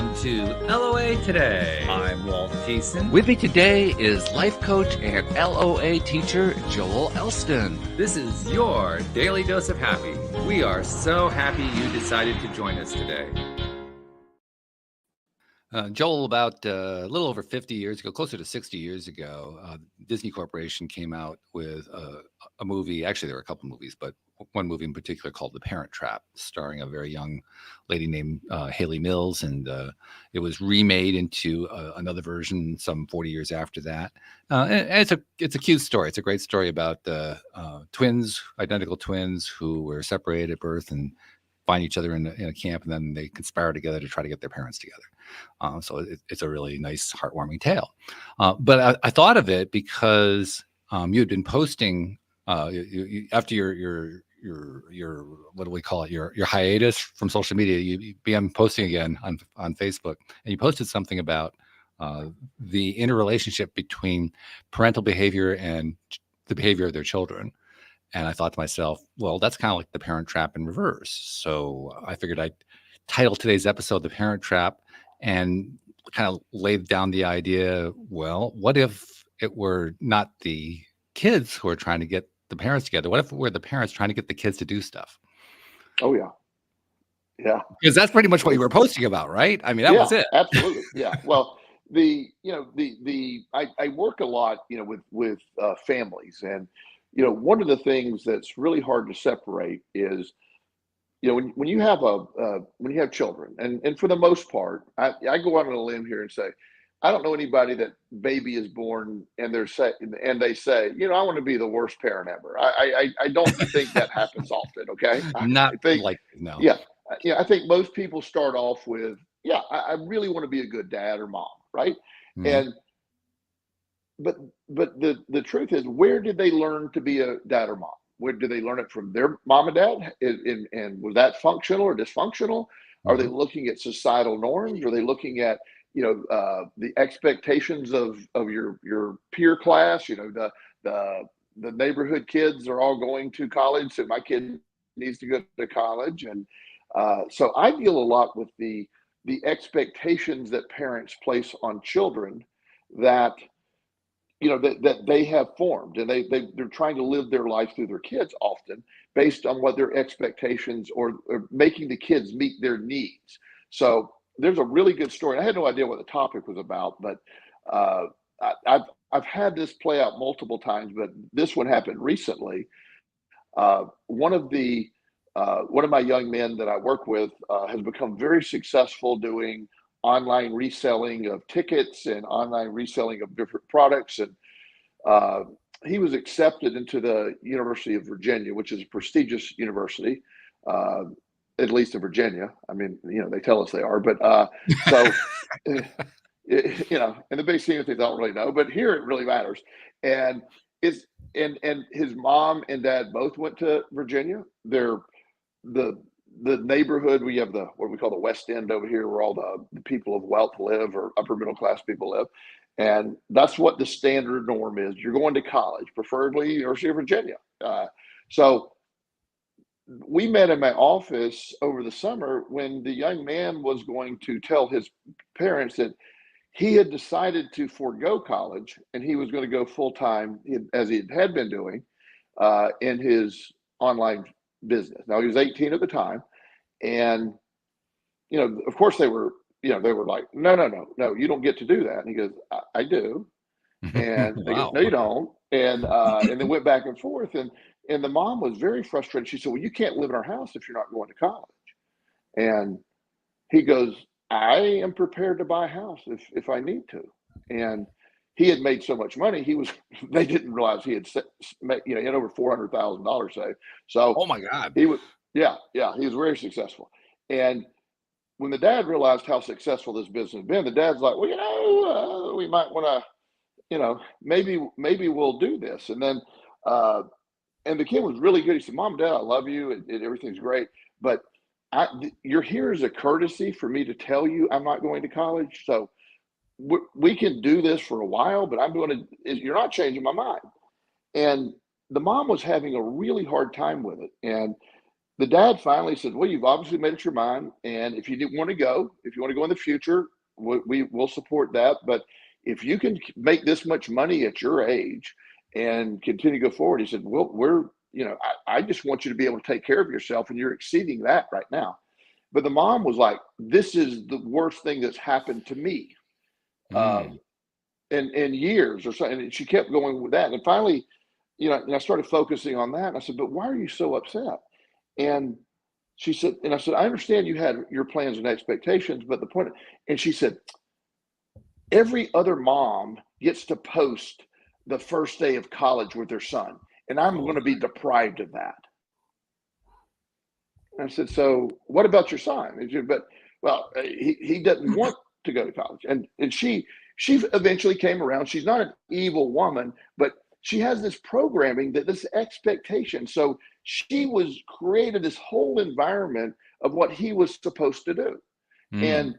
on to LOA Today. I'm Walt Thiessen. With me today is life coach and LOA teacher Joel Elston. This is your daily dose of happy. We are so happy you decided to join us today. Joel, about a little over 50 years ago, closer to 60 years ago, Disney Corporation came out with a movie. Actually, there were a couple movies, but one movie in particular called The Parent Trap, starring a very young lady named Haley Mills. And it was remade into another version some 40 years after that. And it's a cute story. It's a great story about twins, identical twins who were separated at birth and find each other in a camp, and then they conspire together to try to get their parents together. So it's a really nice, heartwarming tale. But I thought of it because you had been posting after your what do we call it? Your hiatus from social media. You began posting again on Facebook, and you posted something about the interrelationship between parental behavior and the behavior of their children. And I thought to myself, well, that's kind of like the Parent Trap in reverse. So I figured I'd title today's episode The Parent Trap and kind of laid down the idea, well, what if it were not the kids who are trying to get the parents together? What if it were the parents trying to get the kids to do stuff? Oh, yeah. Yeah. Because that's pretty much what you were posting about, right? I mean, that was it. Absolutely. Yeah. Well, I work a lot, with families, and one of the things that's really hard to separate is, when you have children, and for the most part, I go out on a limb here and say, I don't know anybody that baby is born and they say, I want to be the worst parent ever. I don't think that happens often. Okay. No. Yeah. Yeah. I think most people start off with, I really want to be a good dad or mom. Right. Mm-hmm. But the truth is, where did they learn to be a dad or mom? Where did they learn it from their mom and dad? And was that functional or dysfunctional? Mm-hmm. Are they looking at societal norms? Are they looking at, the expectations of your peer class? The neighborhood kids are all going to college, so my kid needs to go to college. And so I deal a lot with the expectations that parents place on children that that they have formed, and they're trying to live their life through their kids, often based on what their expectations or making the kids meet their needs. So there's a really good story. I had no idea what the topic was about, but I've had this play out multiple times, but this one happened recently. One of my young men that I work with has become very successful doing online reselling of tickets and online reselling of different products. And he was accepted into the University of Virginia, which is a prestigious university, at least in Virginia. I mean, they tell us they are, but and the big scheme of things, I don't really know, but here it really matters. And his mom and dad both went to Virginia. They're the neighborhood, we have what we call the West End over here, where all the people of wealth live, or upper middle class people live. And that's what the standard norm is. You're going to college, preferably University of Virginia. So we met in my office over the summer when the young man was going to tell his parents that he had decided to forego college and he was going to go full time, as he had been doing, in his online business. Now, he was 18 at the time, and of course they were like, no, you don't get to do that. And he goes, I do. And they go, no, you don't. And then went back and forth, and the mom was very frustrated. She said, well, you can't live in our house if you're not going to college. And he goes, I am prepared to buy a house if I need to. And he had made so much money, they didn't realize he had he had over $400,000 saved. So, oh my God, he was, he was very successful. And when the dad realized how successful this business had been, the dad's like, well, we might want to, maybe we'll do this. And then, and the kid was really good. He said, Mom, Dad, I love you, and everything's great, but you're here as a courtesy for me to tell you I'm not going to college. So we can do this for a while, but you're not changing my mind. And the mom was having a really hard time with it. And the dad finally said, well, you've obviously made up your mind. And if you didn't want to go, if you want to go in the future, we will support that. But if you can make this much money at your age and continue to go forward, he said, well, I just want you to be able to take care of yourself, and you're exceeding that right now. But the mom was like, this is the worst thing that's happened to me in years or so. And she kept going with that. And finally, and I started focusing on that. And I said, but why are you so upset? And she said, and I said, I understand you had your plans and expectations, but the point, and she said, every other mom gets to post the first day of college with their son, and I'm going to be deprived of that. And I said, so what about your son? And she, but well, he doesn't want to go to college. And she eventually came around. She's not an evil woman, but she has this programming, that this expectation. So she was created this whole environment of what he was supposed to do. And,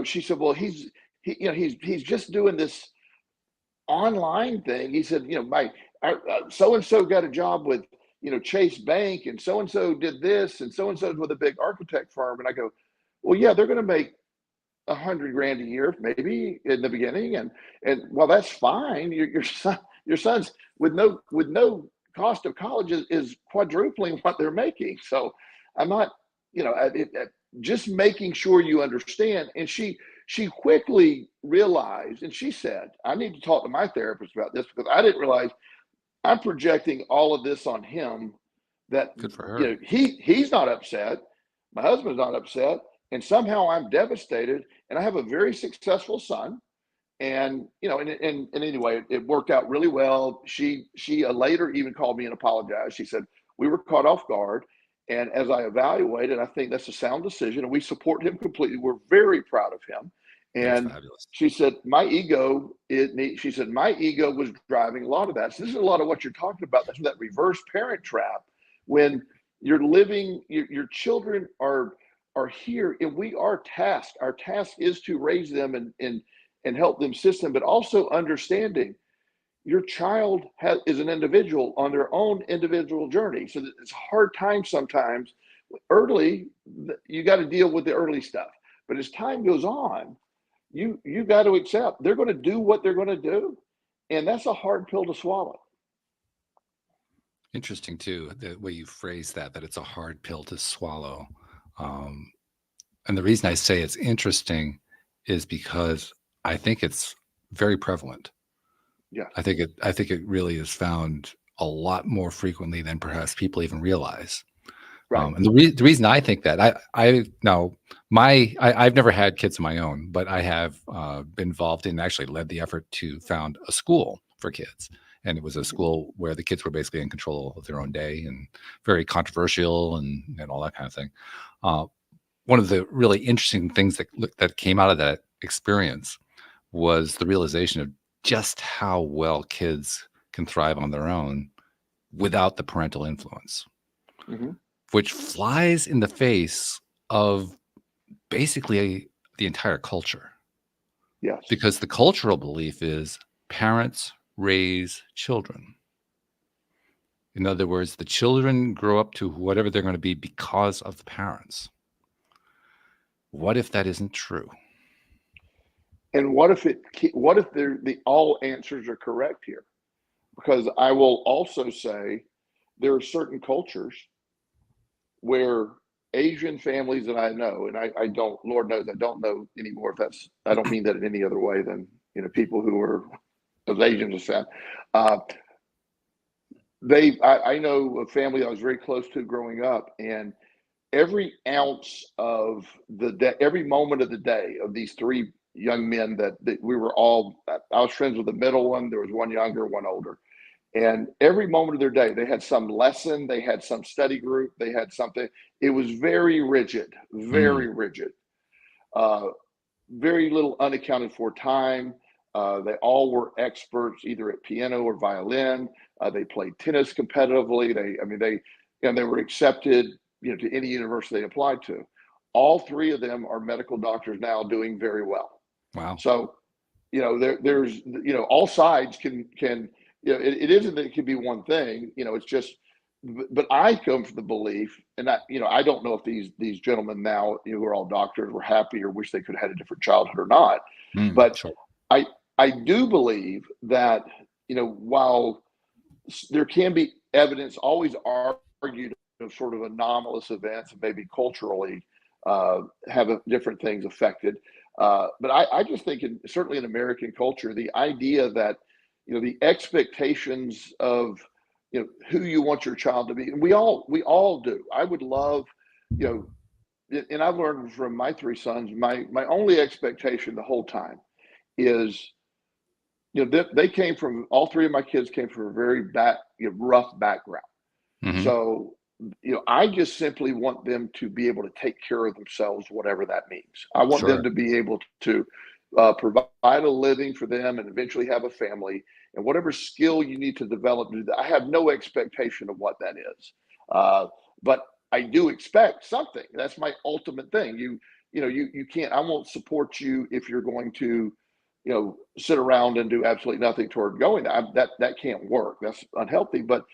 she said, well, he's just doing this online thing. He said, my so-and-so got a job with, Chase Bank, and so-and-so did this, and so-and-so with a big architect firm. And I go, well, yeah, they're going to make $100,000 a year, maybe in the beginning. And well, that's fine. Your son's with no cost of college is quadrupling what they're making. So I'm not, just making sure you understand. And she quickly realized, and she said, I need to talk to my therapist about this, because I didn't realize I'm projecting all of this on him, that Good for her. He's not upset. My husband's not upset. And somehow I'm devastated, and I have a very successful son. And, and anyway, it worked out really well. She later even called me and apologized. She said, we were caught off guard. And as I evaluated, I think that's a sound decision, and we support him completely. We're very proud of him. And she said, my ego was driving a lot of that. So this is a lot of what you're talking about. That's that reverse parent trap. When you're living, your children are here, and our task is to raise them and help them system, but also understanding your child is an individual on their own individual journey. So it's a hard time sometimes. Early, you got to deal with the early stuff. But as time goes on, you got to accept they're going to do what they're going to do. And that's a hard pill to swallow. Interesting, too, the way you phrase that it's a hard pill to swallow. And the reason I say it's interesting is because I think it's very prevalent. Yeah, I think it really is found a lot more frequently than perhaps people even realize. Right. And the reason I think that I've never had kids of my own, but I have been involved in, actually led the effort to found a school for kids. And it was a school where the kids were basically in control of their own day, and very controversial and all that kind of thing. One of the really interesting things that came out of that experience was the realization of just how well kids can thrive on their own without the parental influence, which flies in the face of basically the entire culture. Yes. Because the cultural belief is parents raise children. In other words, the children grow up to whatever they're going to be because of the parents. What if that isn't true? And what if all answers are correct here? Because I will also say there are certain cultures where Asian families that I know, and I don't, Lord knows, I don't know anymore if I don't mean that in any other way than, people who are of Asians as fan. I know a family I was very close to growing up, and every ounce of every moment of the day of these three young men that we were all, I was friends with the middle one. There was one younger, one older. And every moment of their day, they had some lesson, they had some study group, they had something. It was very rigid, very rigid. Very little unaccounted for time. They all were experts, either at piano or violin. They played tennis competitively. They were accepted, to any university they applied to. All three of them are medical doctors now, doing very well. Wow. So, there's, all sides can, it isn't that it could be one thing, it's just but I come from the belief, and I don't know if these gentlemen now, who are all doctors, were happy or wish they could have had a different childhood or not. But Sure. I do believe that, while there can be evidence always argued of sort of anomalous events and maybe culturally have different things affected. But I just think, certainly in American culture, the idea that, the expectations of, who you want your child to be, and we all do. I would love, and I've learned from my three sons, my only expectation the whole time is, they came from, all three of my kids came from a very rough background. Mm-hmm. So, I just simply want them to be able to take care of themselves, whatever that means. I want them to be able to provide a living for them and eventually have a family, and whatever skill you need to develop. I have no expectation of what that is. But I do expect something. That's my ultimate thing. You can't, I won't support you if you're going to, sit around and do absolutely nothing toward going. That can't work. That's unhealthy. But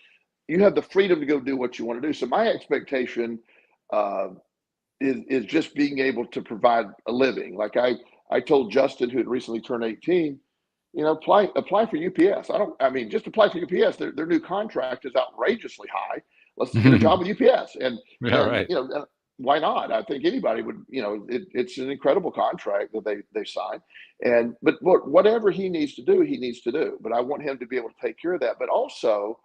you have the freedom to go do what you want to do. So my expectation is just being able to provide a living. Like I told Justin, who had recently turned 18, apply for UPS. Just apply for UPS. Their new contract is outrageously high. Let's get a job with UPS. And right. Why not? I think anybody would, it's an incredible contract that they sign. But whatever he needs to do, he needs to do. But I want him to be able to take care of that. But also,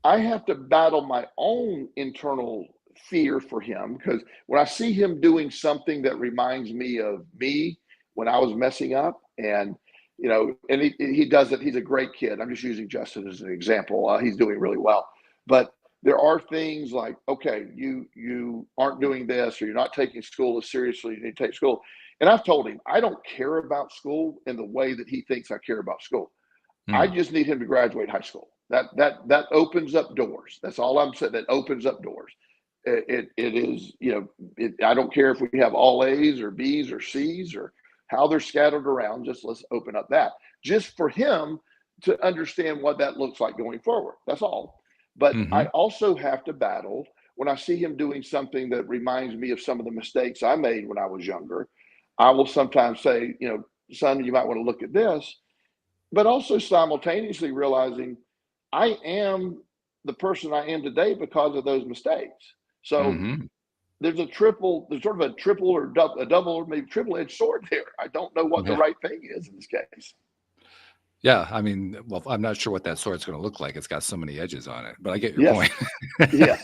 I have to battle my own internal fear for him, because when I see him doing something that reminds me of me when I was messing up, and and he does it. He's a great kid. I'm just using Justin as an example. He's doing really well. But there are things like, okay, you aren't doing this, or you're not taking school as seriously as you need to take school. And I've told him, I don't care about school in the way that he thinks I care about school. I just need him to graduate high school. That opens up doors. That's all I'm saying. That opens up doors. It is, I don't care if we have all A's or B's or C's or how they're scattered around. Just let's open up that, just for him to understand what that looks like going forward. That's all. But I also have to battle when I see him doing something that reminds me of some of the mistakes I made when I was younger. I will sometimes say, son, you might want to look at this, but also simultaneously realizing I am the person I am today because of those mistakes. So there's sort of a triple or a double or maybe triple-edged sword there. I don't know what the right thing is in this case. Yeah, well, I'm not sure what that sword's going to look like. It's got so many edges on it, but I get your point. Yeah.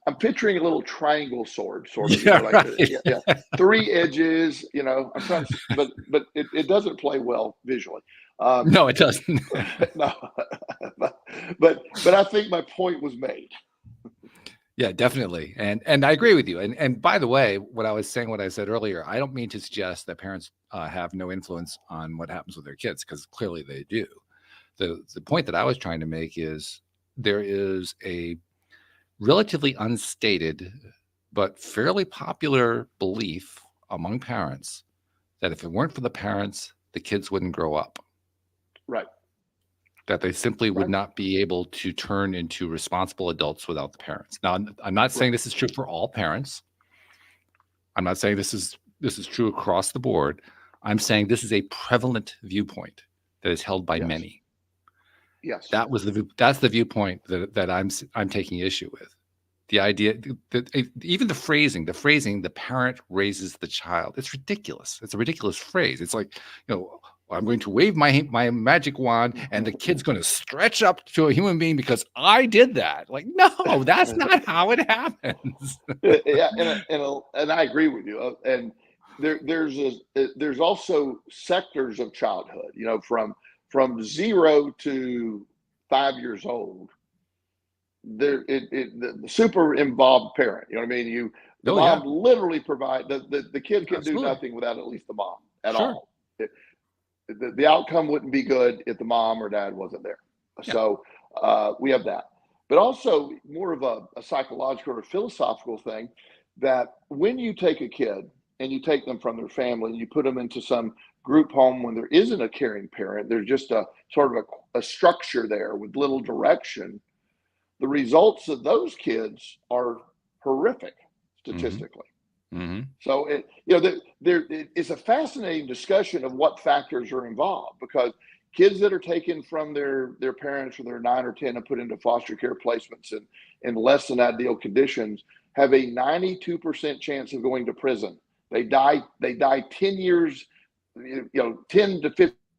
I'm picturing a little triangle sword, sort of. Right. 3 edges. I'm trying to, but it doesn't play well visually. No, it doesn't. No, but I think my point was made. Yeah, definitely. And I agree with you. And by the way, what I said earlier, I don't mean to suggest that parents have no influence on what happens with their kids, because clearly they do. The point that I was trying to make is there is a relatively unstated but fairly popular belief among parents that if it weren't for the parents, the kids wouldn't grow up. Right. That they simply would not be able to turn into responsible adults without the parents. Now, I'm not saying this is true for all parents. I'm not saying this is true across the board. I'm saying this is a prevalent viewpoint that is held by many. Yes. That's the viewpoint that I'm taking issue with. The idea that even the phrasing, the parent raises the child. It's ridiculous. It's a ridiculous phrase. It's like, I'm going to wave my magic wand and the kid's going to stretch up to a human being because I did that. Like, no, that's not how it happens. Yeah, and I agree with you. And there's also sectors of childhood, from 0 to 5 years old. The super involved parent, you know what I mean? The mom literally provide the kid can do nothing without at least the mom at all. The outcome wouldn't be good if the mom or dad wasn't there. So we have that, but also more of a psychological or philosophical thing, that when you take a kid and you take them from their family and you put them into some group home when there isn't a caring parent, there's just a sort of a structure there with little direction. the results of those kids are horrific Mm-hmm. statistically. Mm-hmm. So it's a fascinating discussion of what factors are involved, because kids that are taken from their parents when they're 9 or 10 and put into foster care placements in less than ideal conditions have a 92% chance of going to prison. They die 10 years, 10 to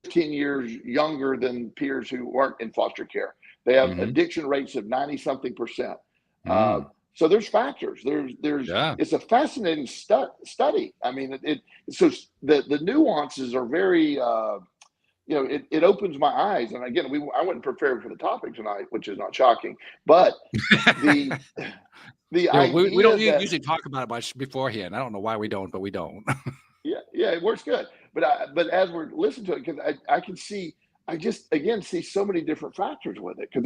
15 years younger than peers who weren't in foster care. They have Mm-hmm. addiction rates of 90 something percent. Mm. So there's factors. Yeah. It's a fascinating study. I mean, so the nuances are very. It opens my eyes. And again, I wasn't prepared for the topic tonight, which is not shocking. But the we don't idea that usually talk about it much beforehand. I don't know why we don't, but we don't. yeah, it works good. But as we're listening to it, because I can see, I just again see so many different factors with it, because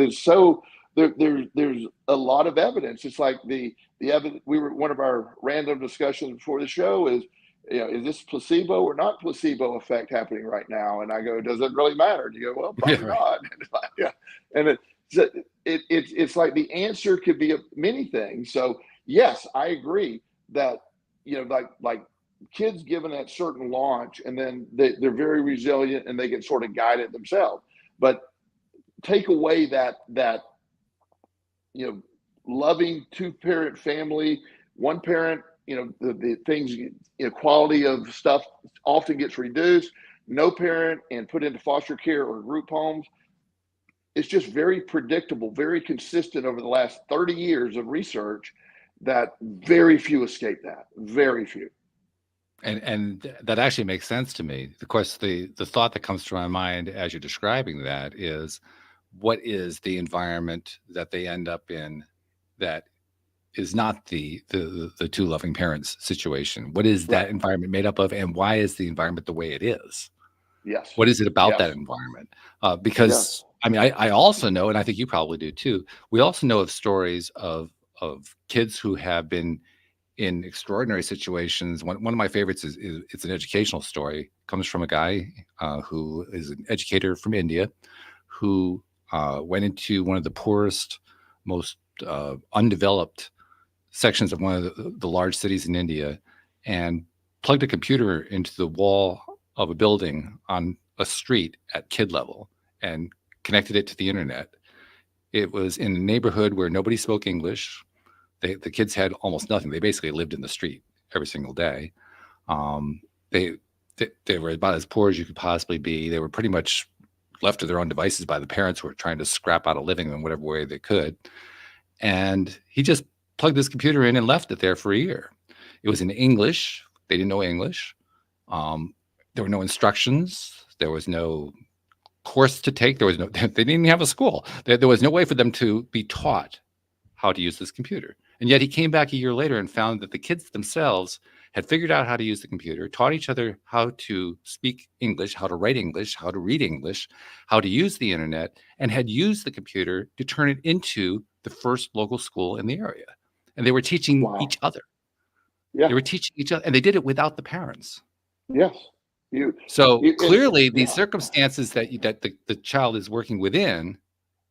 there's a lot of evidence. It's like the evidence. One of our random discussions before the show is, is this placebo or not placebo effect happening right now? And I go, does it really matter? And you go, well, probably Yeah, right. not. And it's like, yeah, and it's like the answer could be many things. So yes, I agree that like kids given that certain launch, and then they're very resilient and they can sort of guide it themselves. But take away that loving two-parent family, one parent, the things, quality of stuff often gets reduced. No parent and put into foster care or group homes. It's just very predictable, very consistent over the last 30 years of research that very few escape that. Very few. And that actually makes sense to me. Of course, the thought that comes to my mind as you're describing that is, what is the environment that they end up in that is not the two loving parents situation? What is that environment made up of, and why is the environment the way it is? Yes. What is it about Yes. that environment? Because I mean, I also know, and I think you probably do too, we also know of stories of kids who have been in extraordinary situations. One of my favorites is it's an educational story. It comes from a guy who is an educator from India, who went into one of the poorest, most undeveloped sections of one of the large cities in India, and plugged a computer into the wall of a building on a street at kid level and connected it to the internet. It was in a neighborhood where nobody spoke English. The kids had almost nothing. They basically lived in the street every single day. They were about as poor as you could possibly be. They were pretty much left to their own devices by the parents who were trying to scrap out a living in whatever way they could. And he just plugged this computer in and left it there for a year. It was in English. They didn't know English. There were no instructions. There was no course to take. They didn't even have a school. There was no way for them to be taught how to use this computer. And yet he came back a year later and found that the kids themselves had figured out how to use the computer, taught each other how to speak English, how to write English, how to read English, how to use the internet, and had used the computer to turn it into the first local school in the area. And they were teaching each other. Yeah. They were teaching each other, and they did it without the parents. Yes. Clearly, the circumstances that the child is working within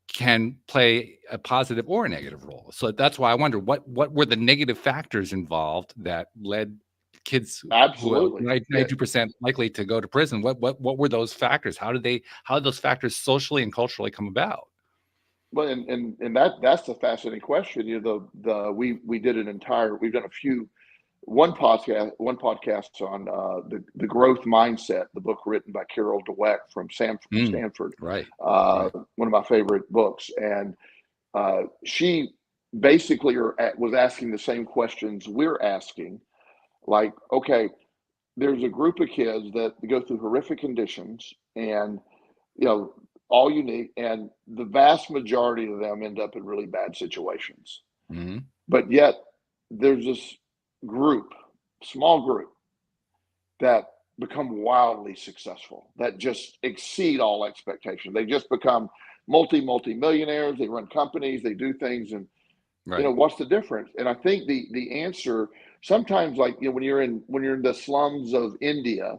can play a positive or a negative role. So that's why I wonder what were the negative factors involved that led kids absolutely who are 92% likely to go to prison. What were those factors? How did those factors socially and culturally come about? Well, and that's the fascinating question. We did we've done one podcast on the growth mindset, the book written by Carol Dweck from Stanford, right. One of my favorite books. And she basically was asking the same questions we're asking. Like, okay, there's a group of kids that go through horrific conditions, and all unique, and the vast majority of them end up in really bad situations. Mm-hmm. But yet there's this small group, that become wildly successful, that just exceed all expectations. They just become multi-millionaires. They run companies, they do things, and what's the difference? And I think the answer sometimes, like when you're in the slums of India,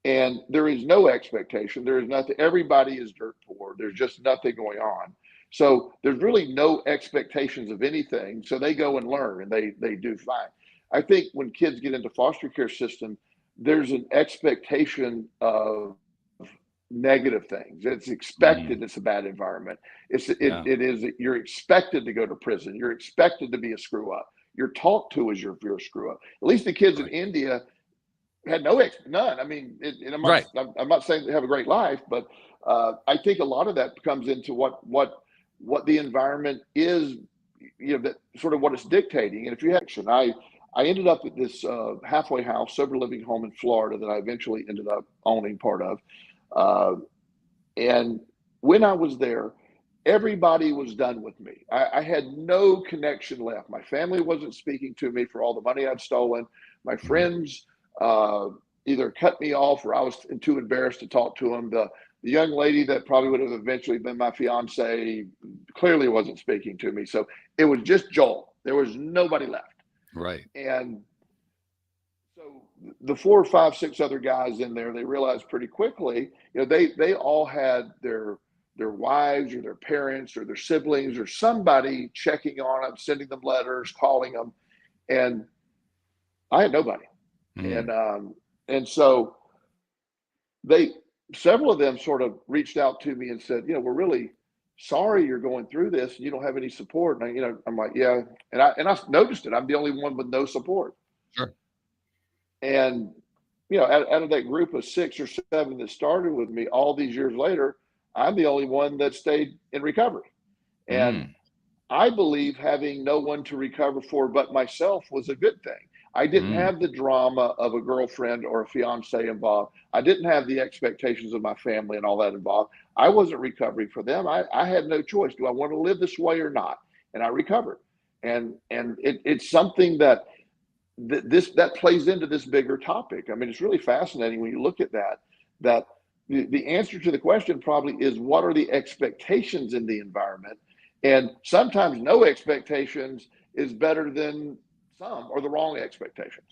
and there is no expectation, there is nothing, everybody is dirt poor, there's just nothing going on. So there's really no expectations of anything. So they go and learn, and they do fine. I think when kids get into foster care system, there's an expectation of negative things. It's expected. Mm, It's a bad environment. yeah. It is. You're expected to go to prison. You're expected to be a screw up. You're taught to as you're a screw up. At least the kids in Right. India had none. I mean, and Right. I'm not saying they have a great life, but I think a lot of that comes into what the environment is, that sort of what it's dictating. And if you have action, I ended up at this halfway house, sober living home in Florida that I eventually ended up owning part of. Uh, and when I was there, everybody was done with me. I had no connection left. My family wasn't speaking to me for all the money I'd stolen. My Mhm. friends uh, either cut me off or I was too embarrassed to talk to them. The young lady that probably would have eventually been my fiance clearly wasn't speaking to me. So it was just Joel. There was nobody left. Right. And so the 4 or 5, 6 other guys in there, they realized pretty quickly, they all had their wives or their parents or their siblings or somebody checking on them, sending them letters, calling them, and I had nobody. Mm, And so they several of them sort of reached out to me and said, we're really sorry you're going through this and you don't have any support. And I'm like, yeah, and I noticed it. I'm the only one with no support. sure. And out of that group of 6 or 7 that started with me, all these years later, I'm the only one that stayed in recovery. And Mm, I believe having no one to recover for but myself was a good thing. I didn't mm, have the drama of a girlfriend or a fiance involved. I didn't have the expectations of my family and all that involved. I wasn't recovering for them. I had no choice. Do I want to live this way or not? And I recovered. And it's something that plays into this bigger topic. I mean, it's really fascinating when you look at that the answer to the question probably is what are the expectations in the environment? And sometimes no expectations is better than some or the wrong expectations.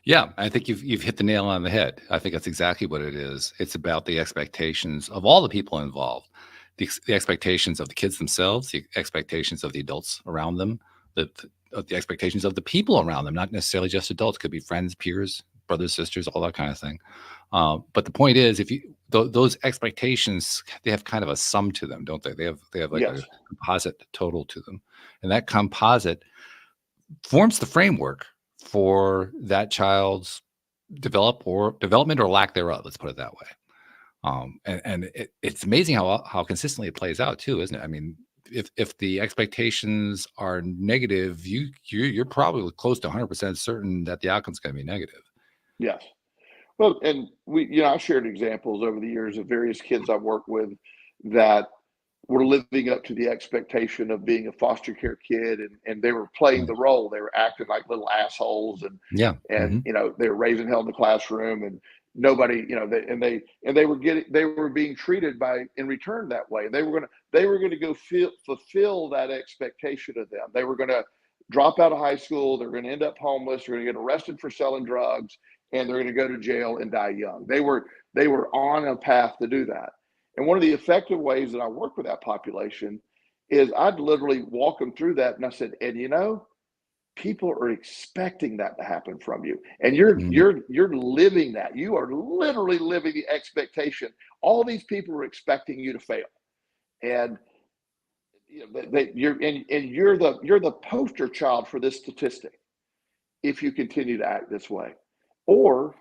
yeah, I think you've hit the nail on the head. I think that's exactly what it is. It's about the expectations of all the people involved, the expectations of the kids themselves, the expectations of the adults around them, the expectations of the people around them, not necessarily just adults. Could be friends, peers, brothers, sisters, all that kind of thing. But the point is, if you those expectations, they have kind of a sum to them, don't they? They have like a Yes. composite total to them, and that composite forms the framework for that child's development or lack thereof. Let's put it that way. And it's amazing how consistently it plays out too, isn't it? I mean, if the expectations are negative, you're probably close to 100% certain that the outcome's going to be negative. Yes. Well, and I shared examples over the years of various kids I've worked with that were living up to the expectation of being a foster care kid, and they were playing Mm. the role. They were acting like little assholes, and Yeah. and Hmm. they were raising hell in the classroom, and nobody, they were being treated by in return that way. They were gonna go fulfill that expectation of them. They were gonna drop out of high school. They're gonna end up homeless. They're gonna get arrested for selling drugs, and they're gonna go to jail and die young. They were on a path to do that. And one of the effective ways that I work with that population is I'd literally walk them through that. And I said, and people are expecting that to happen from you. And Mm. you're living that. You are literally living the expectation. All these people are expecting you to fail. And you're the poster child for this statistic if you continue to act this way. Or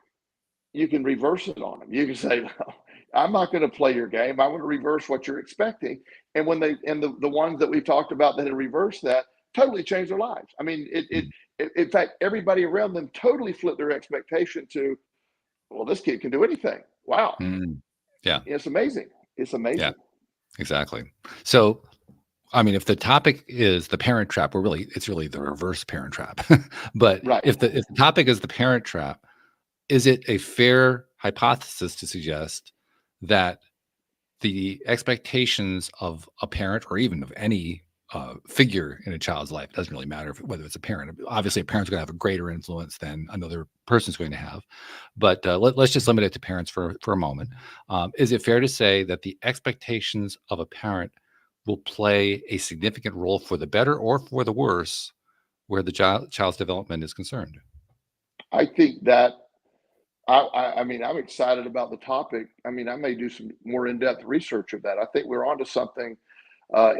you can reverse it on them. You can say, well, I'm not going to play your game. I want to reverse what you're expecting. And the ones that we've talked about that have reversed that totally changed their lives. I mean, Mm. in fact, everybody around them totally flipped their expectation to, well, this kid can do anything. Wow. Mm. Yeah. It's amazing. It's Yeah. amazing. Exactly. So, I mean, if the topic is the parent trap, it's really the reverse parent trap. But Right. if the topic is the parent trap, is it a fair hypothesis to suggest that the expectations of a parent or even of any figure in a child's life, it doesn't really matter whether it's a parent. Obviously, a parent's going to have a greater influence than another person's going to have. But let's just limit it to parents for a moment. Is it fair to say that the expectations of a parent will play a significant role for the better or for the worse where the child's development is concerned. I think that I mean, I'm excited about the topic. I mean, I may do some more in-depth research of that. I think we're onto something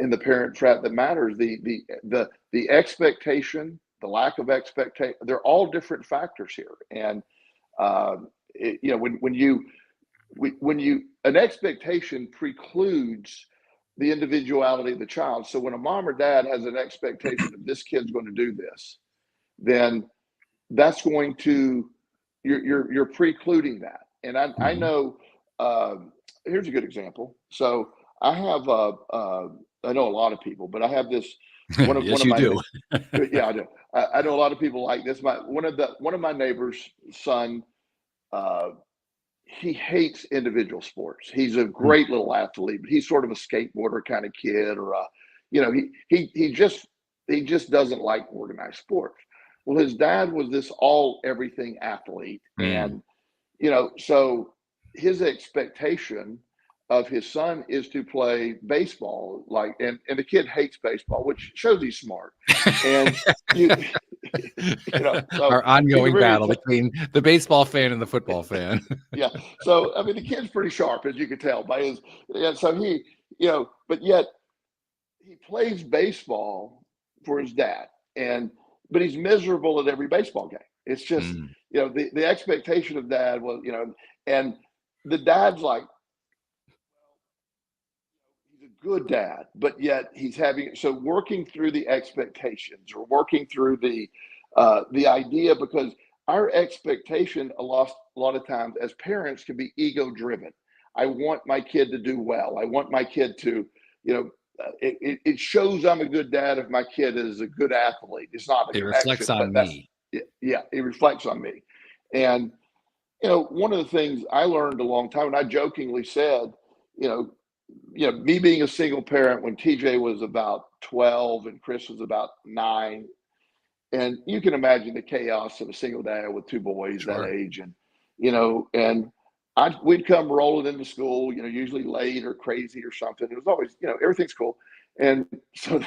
in the Parent Trap that matters. The expectation, the lack of expectation, they're all different factors here. And you know, when you an expectation precludes the individuality of the child. So when a mom or dad has an expectation that this kid's going to do this, then that's going to you're precluding that. And I know here's a good example. So I have I know a lot of people, but I have this one of yes, one of you my do. yeah, I do. I know a lot of people like this. One of my neighbor's son, he hates individual sports. He's a great little athlete, but he's sort of a skateboarder kind of kid, or you know, he just doesn't like organized sports. Well, his dad was this everything athlete, and you know, so his expectation of his son is to play baseball, and the kid hates baseball, which shows he's smart. And you know, so our ongoing battle between the baseball fan and the football fan. Yeah, so I mean, the kid's pretty sharp, as you can tell by his. And so he, you know, but yet he plays baseball for his dad, but he's miserable at every baseball game. It's just, you know, the expectation of dad was, you know, and the dad's like, he's a good dad, but yet he's working through the expectations, or working through the idea, because our expectation a lot of times as parents can be ego driven. I want my kid to do well. I want my kid to, you know, it shows I'm a good dad if my kid is a good athlete. It's not a it reflects on me. Yeah, it reflects on me. And, you know, one of the things I learned a long time, and I jokingly said, you know, me being a single parent when TJ was about 12 and Chris was about 9, and you can imagine the chaos of a single dad with 2 boys that age. And, you know, and we'd come rolling into school, you know, usually late or crazy or something. It was always, you know, everything's cool. And so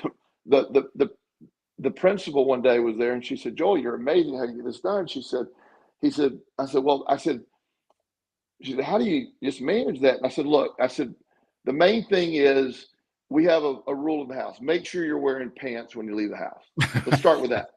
the principal one day was there, and she said, "Joel, you're amazing how you get this done." She said, I said, she said, "How do you just manage that?" And I said, "Look," I said, "the main thing is we have a rule in the house. Make sure you're wearing pants when you leave the house. Let's start with that."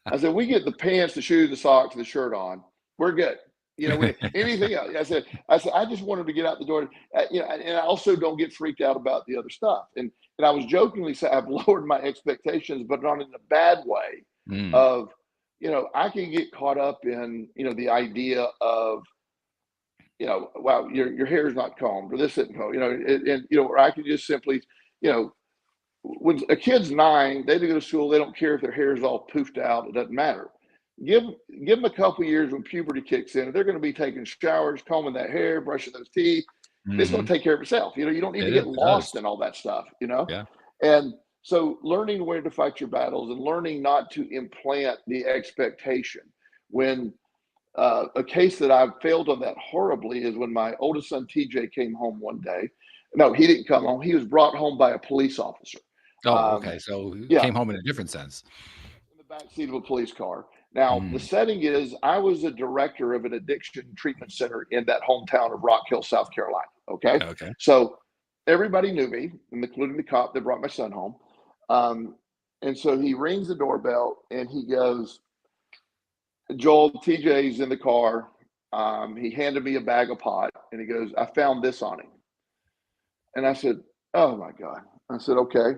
I said, "We get the pants, the shoes, the socks, the shirt on. We're good. You know, anything else." I said, "I just want him to get out the door. You know, and I also don't get freaked out about the other stuff." And I was jokingly saying I've lowered my expectations, but not in a bad way. Of, you know, I can get caught up in, you know, the idea of, you know, wow, your hair is not combed, or this isn't combed, you know, and you know, or I can just simply, you know, when a kid's 9, they go to school, they don't care if their hair is all poofed out, it doesn't matter. Give them a couple of years when puberty kicks in, they're going to be taking showers, combing that hair, brushing those teeth. It's going to take care of itself. You know, you don't need to get lost in all that stuff, you know? Yeah. And so learning where to fight your battles, and learning not to implant the expectation. When a case that I've failed on that horribly is when my oldest son, TJ, came home one day. No, he didn't come home. He was brought home by a police officer. Oh, okay. So he came home in a different sense. In the backseat of a police car. Now, the setting is I was a director of an addiction treatment center in that hometown of Rock Hill, South Carolina. Okay. So everybody knew me, including the cop that brought my son home. And so he rings the doorbell and he goes, "Joel, TJ's in the car. He handed me a bag of pot and he goes, I found this on him." And I said, "Oh my God." I said, "Okay."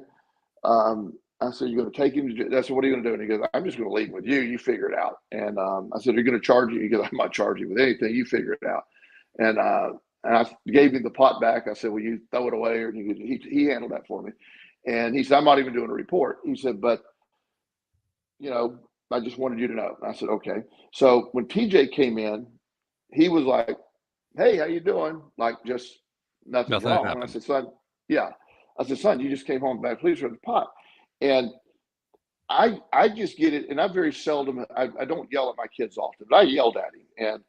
I said, "You're going to take him to jail?" I said, "What are you going to do?" And he goes, "I'm just going to leave with you. You figure it out." And I said, "Are you going to charge you?" He goes, "I'm not charging you with anything. You figure it out." And I gave him the pot back. I said, "Will you throw it away?" Or he handled that for me. And he said, "I'm not even doing a report." He said, "But, you know, I just wanted you to know." And I said, "Okay." So when TJ came in, he was like, "Hey, how you doing?" Like, just nothing's wrong. And I said, "Son, yeah." I said, "Son, you just came home back, please, with the pot." And I just get it. And I very seldom, I don't yell at my kids often, but I yelled at him. And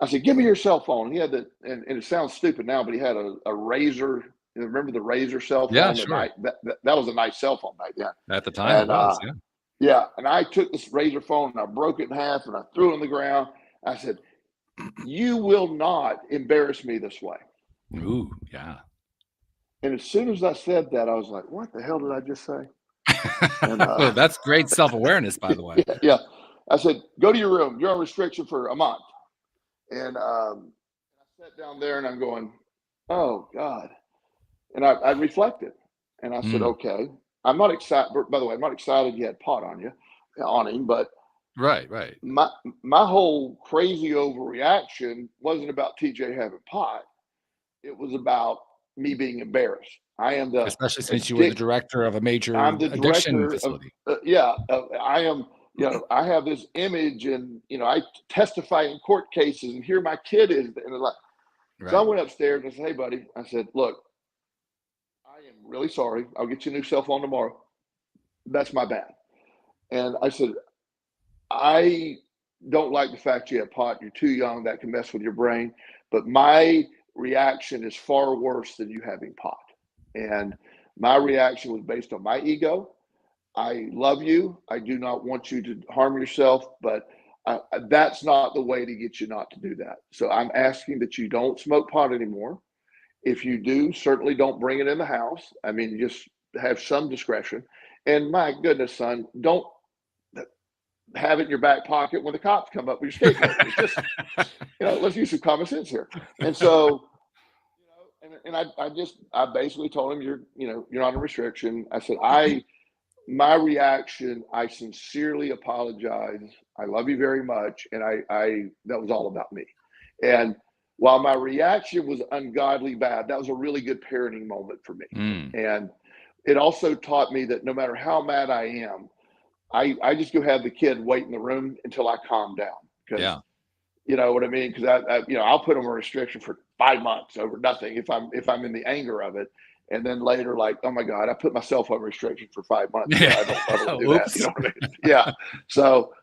I said, "Give me your cell phone." He had and it sounds stupid now, but he had a razor remember the Razor cell phone? Yeah, sure. That was a nice cell phone back then. At the time, it was. Yeah. Yeah, and I took this Razor phone and I broke it in half and I threw it on the ground. I said, "You will not embarrass me this way." Ooh, yeah. And as soon as I said that, I was like, "What the hell did I just say?" And Well, that's great self-awareness, by the way. yeah, I said, "Go to your room. You're on restriction for a month." And I sat down there and I'm going, "Oh God." And I reflected and I said, "Okay, I'm not excited." By the way, I'm not excited you had pot on him, but Right. my whole crazy overreaction wasn't about TJ having pot. It was about me being embarrassed. I am the Especially since you were the director of a major I'm the addiction director facility. I am, I have this image and, I testify in court cases and here my kid is. And like, Right. so I went upstairs and I said, "Hey buddy," I said, "Look, I am really sorry. I'll get you a new cell phone tomorrow. That's my bad." And I said, "I don't like the fact you have pot. You're too young. That can mess with your brain. But my reaction is far worse than you having pot. And my reaction was based on my ego. I love you. I do not want you to harm yourself, but that's not the way to get you not to do that. So I'm asking that you don't smoke pot anymore. If you do, certainly don't bring it in the house. I mean, just have some discretion. And my goodness, son, don't have it in your back pocket when the cops come up with your skateboard. It's just, let's use some common sense here." And so, and I basically told him, "You're on a restriction." I said, my reaction, I sincerely apologize. I love you very much. And that was all about me. And while my reaction was ungodly bad, that was a really good parenting moment for me. And it also taught me that no matter how mad I am, I just go have the kid wait in the room until I calm down. Because you know what I mean? Because I'll put them on restriction for 5 months over nothing if I'm in the anger of it. And then later, like, "Oh my God, I put myself on restriction for 5 months. I don't ever do that." You know what I mean? Yeah. So,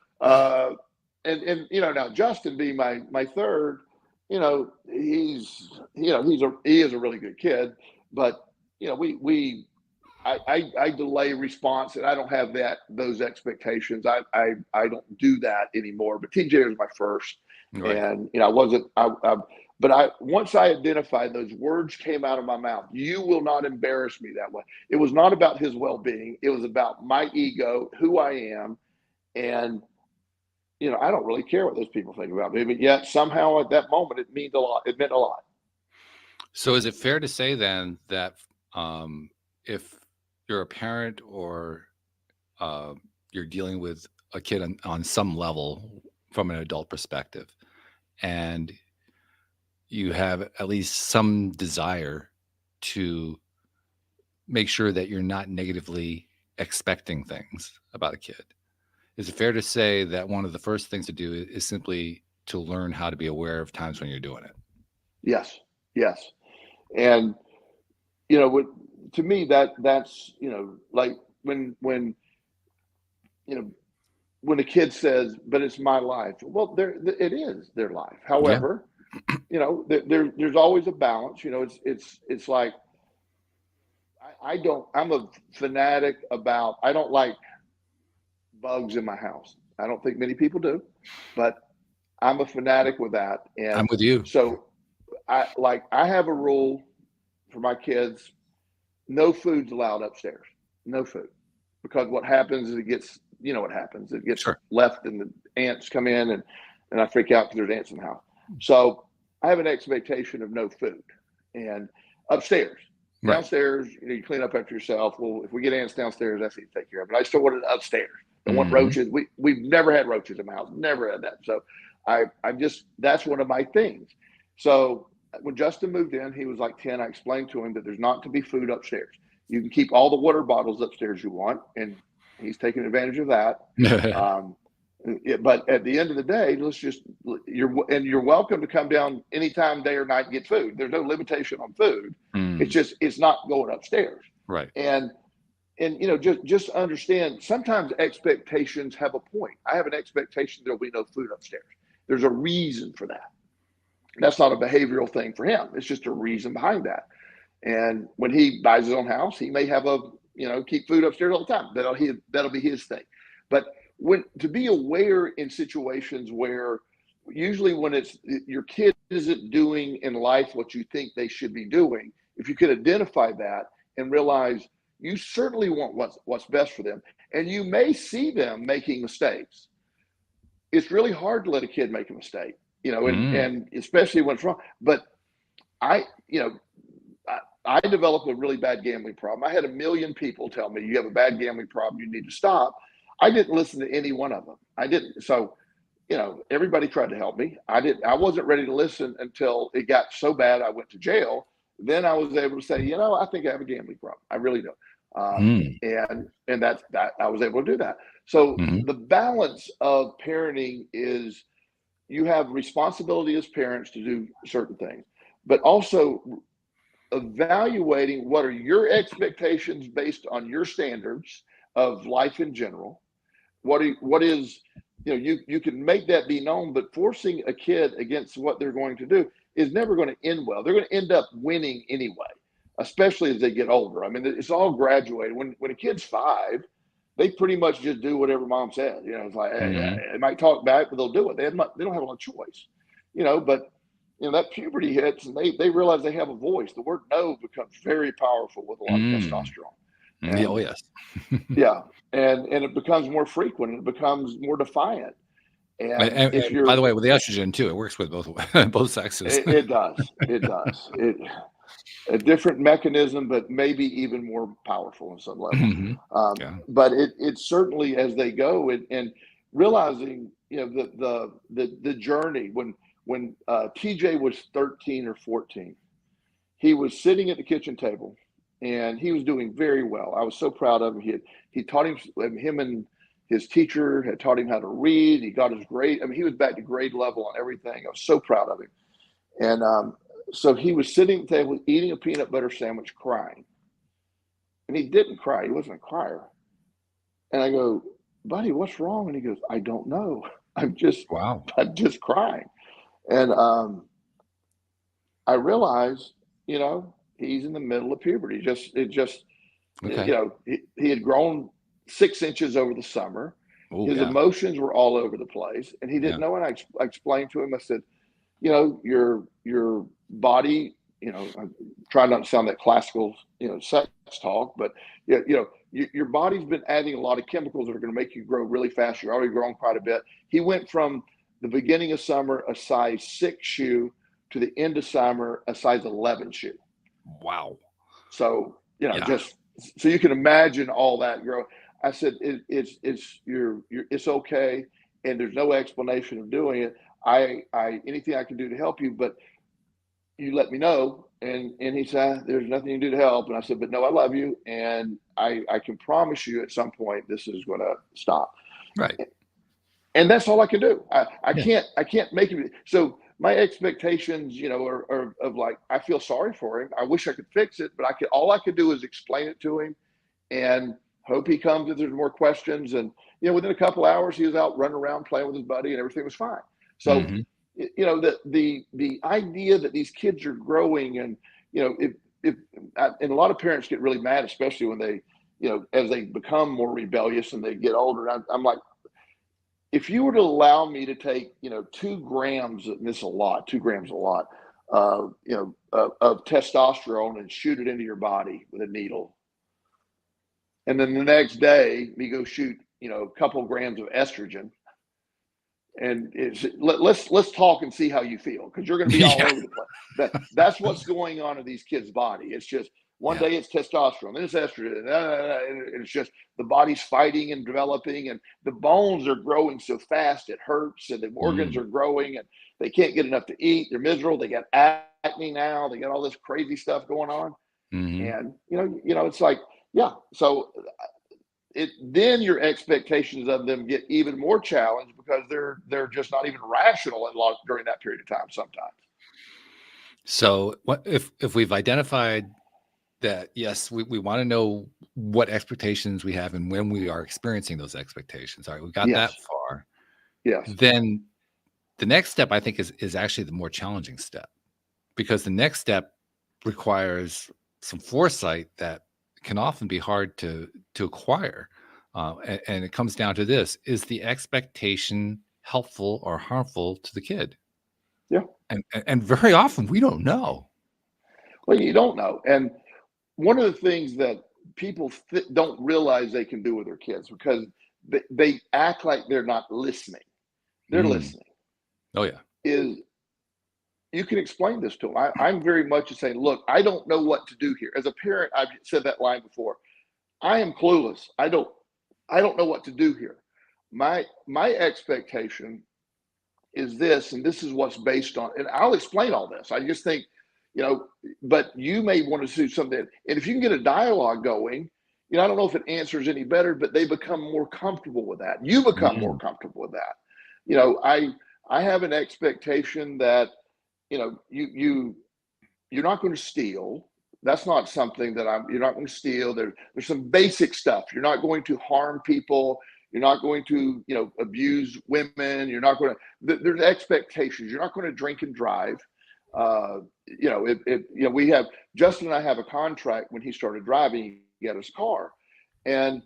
and now Justin being my third, he is a really good kid, but I delay response and I don't have those expectations. I don't do that anymore. But TJ was my first, Right. and once I identified, those words came out of my mouth. "You will not embarrass me that way." It was not about his well-being. It was about my ego, who I am, and I don't really care what those people think about me. But yet somehow at that moment it meant a lot. It meant a lot. So is it fair to say then that if you're a parent or you're dealing with a kid on some level from an adult perspective, and you have at least some desire to make sure that you're not negatively expecting things about a kid, is it fair to say that one of the first things to do is simply to learn how to be aware of times when you're doing it? Yes. And to me that's like when a kid says, "But it's my life." Well, it is their life. However, there's always a balance. It's like I'm a fanatic about, I don't like bugs in my house. I don't think many people do, but I'm a fanatic with that. And I'm with you. So I have a rule for my kids: no food's allowed upstairs. No food. Because what happens is it gets Sure. left and the ants come in and I freak out because there's ants in the house. So I have an expectation of no food. And upstairs, Right. downstairs, you clean up after yourself. Well, if we get ants downstairs, that's what you take care of. But I still want it upstairs. I want roaches. We've never had roaches in my house. Never had that. So that's one of my things. So when Justin moved in, he was like 10. I explained to him that there's not to be food upstairs. You can keep all the water bottles upstairs you want, and he's taking advantage of that. But at the end of the day, you're welcome to come down anytime, day or night, and get food. There's no limitation on food. It's not going upstairs. Right. And just understand, sometimes expectations have a point. I have an expectation there'll be no food upstairs. There's a reason for that. That's not a behavioral thing for him. It's just a reason behind that. And when he buys his own house, he may have keep food upstairs all the time. That'll be his thing. But to be aware in situations where usually when it's your kid isn't doing in life what you think they should be doing, if you could identify that and realize you certainly want what's best for them, and you may see them making mistakes. It's really hard to let a kid make a mistake, and especially when it's wrong. But I developed a really bad gambling problem. I had 1 million people tell me, you have a bad gambling problem, you need to stop. I didn't listen to any one of them. I didn't. So, everybody tried to help me. I wasn't ready to listen until it got so bad I went to jail. Then I was able to say, I think I have a gambling problem. I really do. And that I was able to do that. So the balance of parenting is you have responsibility as parents to do certain things, but also evaluating what are your expectations based on your standards of life in general. What is you can make that be known, but forcing a kid against what they're going to do is never going to end well. They're going to end up winning anyway, especially as they get older. I mean, it's all graduated. When a kid's 5, they pretty much just do whatever mom says. It's like, they might talk back, but they'll do it. They don't have a lot of choice, but that puberty hits and they realize they have a voice. The word no becomes very powerful with a lot of testosterone. And, oh, yes. Yeah. And it becomes more frequent and it becomes more defiant. And if you're, by the way, with the estrogen too, it works with both sexes. It does. It does. A different mechanism, but maybe even more powerful in some level. But it certainly, as they go and realizing, the journey. When TJ was 13 or 14, he was sitting at the kitchen table and he was doing very well. I was so proud of him. He taught him and his teacher had taught him how to read. He got his grade. I mean, he was back to grade level on everything. I was so proud of him. And so he was sitting at the table eating a peanut butter sandwich, crying. And he didn't cry. He wasn't a crier. And I go, buddy, what's wrong? And he goes, I don't know. I'm just crying. And I realized, he's in the middle of puberty. He had grown 6 inches over the summer. His emotions were all over the place, and he didn't know. And I explained to him. I said, your body, I'm trying not to sound that classical, sex talk, but your body's been adding a lot of chemicals that are going to make you grow really fast. You're already growing quite a bit. He went from the beginning of summer, a size 6 shoe, to the end of summer, a size 11 shoe. Wow. So, just so you can imagine all that growth. I said, it's okay. And there's no explanation of doing it. Anything I can do to help you, but you let me know. And he said, there's nothing you can do to help. And I said, but no, I love you. And I can promise you at some point, this is going to stop. Right. And that's all I can do. I can't make it. So my expectations, are of like, I feel sorry for him. I wish I could fix it, but all I could do is explain it to him and hope he comes if there's more questions. And, within a couple hours, he was out running around playing with his buddy and everything was fine. So, the idea that these kids are growing and, and a lot of parents get really mad, especially when they, as they become more rebellious and they get older. I'm like, if you were to allow me to take, 2 grams, and this is a lot, 2 grams is a lot, of testosterone and shoot it into your body with a needle. And then the next day, me go shoot, a couple grams of estrogen. And let's talk and see how you feel, because you're going to be all over the place. That's what's going on in these kids' body. It's just one day it's testosterone, then it's estrogen, and it's just the body's fighting and developing, and the bones are growing so fast it hurts, and the organs are growing, and they can't get enough to eat. They're miserable. They got acne now. They got all this crazy stuff going on, and it's like So then your expectations of them get even more challenged because they're just not even rational during that period of time sometimes. So what if we've identified that, yes, we want to know what expectations we have and when we are experiencing those expectations. All right, we got that far. Yes. Then the next step, I think, is actually the more challenging step, because the next step requires some foresight that can often be hard to acquire. And it comes down to this: is the expectation helpful or harmful to the kid? Yeah. And very often we don't know. Well, you don't know. And one of the things that people don't realize they can do with their kids, because they act like they're not listening. They're listening. Oh, yeah. Is you can explain this to them. I'm very much saying, look, I don't know what to do here. As a parent, I've said that line before. I am clueless. I don't know what to do here. My expectation is this, and this is what's based on, and I'll explain all this. I just think, but you may want to do something. And if you can get a dialogue going, I don't know if it answers any better, but they become more comfortable with that. You become more comfortable with that. I have an expectation that, you're not going to steal. That's not something that you're not going to steal. There's some basic stuff. You're not going to harm people. You're not going to, abuse women. You're not going to, there's expectations. You're not going to drink and drive. We have, Justin and I have a contract. When he started driving, he got his car, and,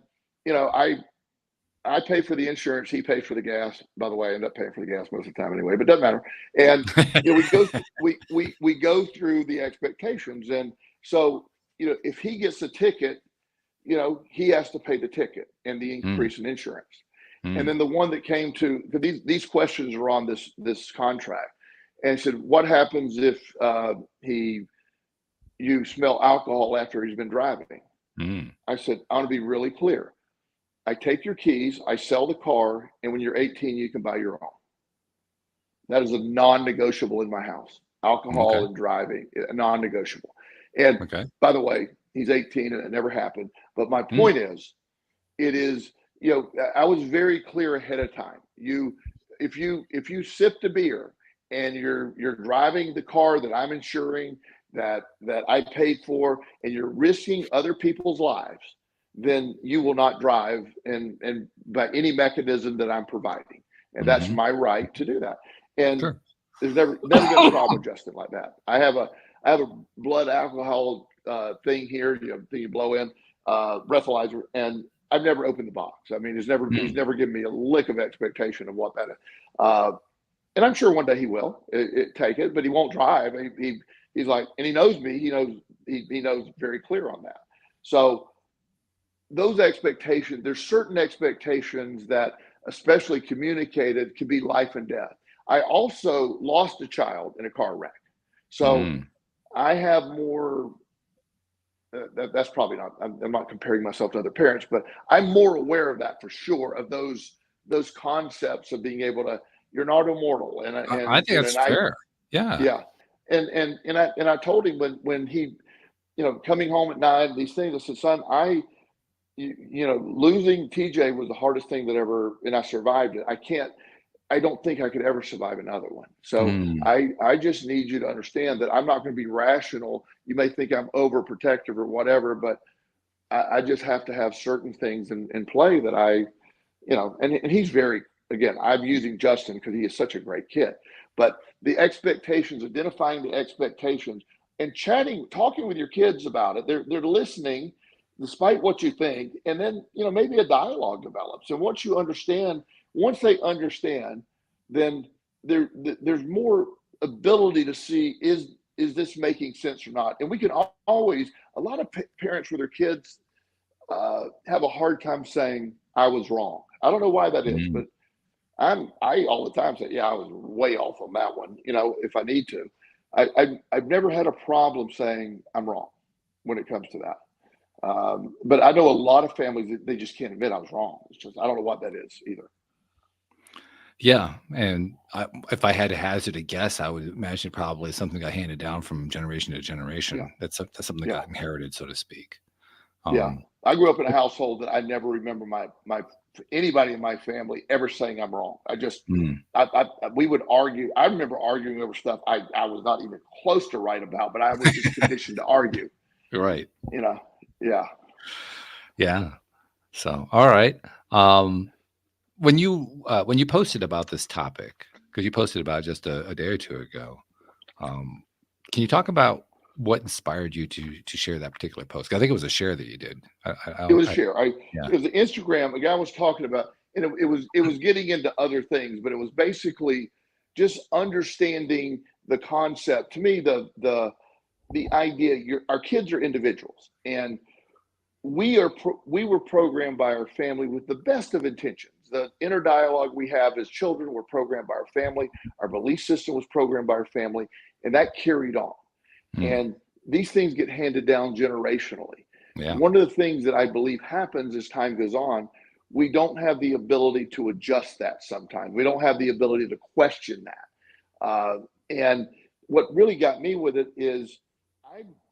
I pay for the insurance. He pays for the gas. By the way, I end up paying for the gas most of the time anyway, but it doesn't matter. And we go through the expectations. And so, if he gets a ticket, he has to pay the ticket and the increase in insurance. And then the one that came to, these questions are on this contract, and said, what happens if you smell alcohol after he's been driving? I said, I want to be really clear. I take your keys, I sell the car, and when you're 18, you can buy your own. That is a non-negotiable in my house. Alcohol and driving, non-negotiable. And by the way, he's 18 and it never happened. But my point is, it is, I was very clear ahead of time. If you sipped a beer and you're driving the car that I'm insuring, that I paid for, and you're risking other people's lives, then you will not drive and by any mechanism that I'm providing. And that's my right to do that. And there's never been a problem with Justin like that. I have a blood alcohol thing here, thing you blow in, breathalyzer, and I've never opened the box. I mean, he's never given me a lick of expectation of what that is. And I'm sure one day he will take it, but he won't drive. He's like, and he knows me. He knows very clear on that. So those expectations, there's certain expectations that, especially communicated, can be life and death. I also lost a child in a car wreck. So I have more, that's probably not, I'm not comparing myself to other parents, but I'm more aware of that for sure, of those concepts of being able to, you're not immortal. And I think that's fair. Yeah. Yeah. And I told him when he, coming home at night, these things, I said, son, losing TJ was the hardest thing that ever, and I survived it. I don't think I could ever survive another one. So I just need you to understand that I'm not going to be rational. You may think I'm overprotective or whatever, but I just have to have certain things in play that and he's very, again, I'm using Justin because he is such a great kid, but the expectations, identifying the expectations and talking with your kids about it. They're listening despite what you think. And then, maybe a dialogue develops. And once they understand, then there's more ability to see, is this making sense or not? And we can always, a lot of parents with their kids have a hard time saying, I was wrong. I don't know why that is, but I all the time say, yeah, I was way off on that one, if I need to. I've never had a problem saying I'm wrong when it comes to that. But I know a lot of families, they just can't admit I was wrong. It's just, I don't know what that is either. Yeah. And if I had to hazard a guess, I would imagine probably something got handed down from generation to generation. Yeah. That's something that got inherited, so to speak. I grew up in a household that I never remember anybody in my family ever saying I'm wrong. I just, we would argue. I remember arguing over stuff I was not even close to right about, but I was just conditioned to argue. You're right. Yeah. So, all right. When you posted about this topic, because you posted about it just a day or two ago, can you talk about what inspired you to share that particular post? I think it was a share that you did. It was a share. Yeah. It was an Instagram. A guy was talking about, and it was getting into other things, but it was basically just understanding the concept. To me, the idea, our kids are individuals, and we were programmed by our family with the best of intentions. The inner dialogue we have as children were programmed by our family. Our belief system was programmed by our family, and that carried on. And these things get handed down generationally. Yeah. One of the things that I believe happens as time goes on, we don't have the ability to adjust that sometimes. We don't have the ability to question that. And what really got me with it is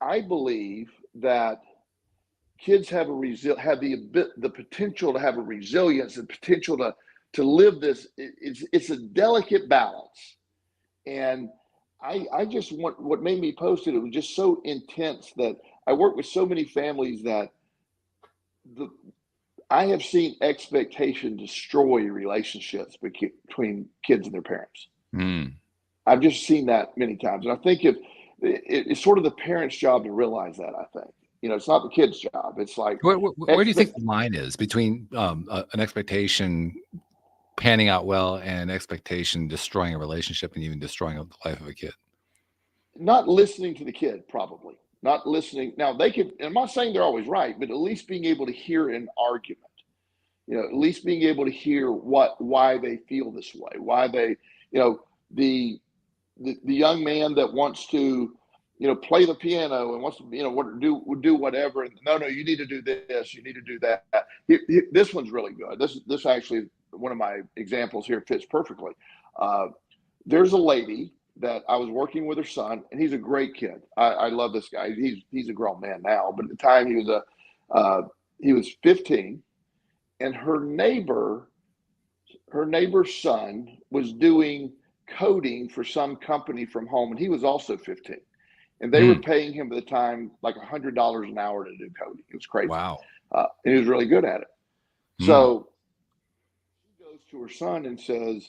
I believe that kids have the potential to have a resilience and potential to live this. It's a delicate balance. And I just what made me post it, it was just so intense that I work with so many families that I have seen expectation destroy relationships between kids and their parents. I've just seen that many times. And I think it's sort of the parent's job to realize that, I think. It's not the kid's job. It's like, where do you think the line is between an expectation panning out well and expectation destroying a relationship and even destroying the life of a kid? Not listening to the kid, probably. Not listening. Now, I'm not saying they're always right, but at least being able to hear an argument. At least being able to hear why they feel this way, why they, the young man that wants to, play the piano and wants to, do whatever. And no, you need to do this. You need to do that. This one's really good. This actually, one of my examples here fits perfectly. There's a lady that I was working with her son, and he's a great kid. I love this guy. He's a grown man now, but at the time he was 15, and her neighbor's son was doing coding for some company from home, and he was also 15. And they were paying him at the time like $100 an hour to do coding. It was crazy. Wow. And he was really good at it. So she goes to her son and says,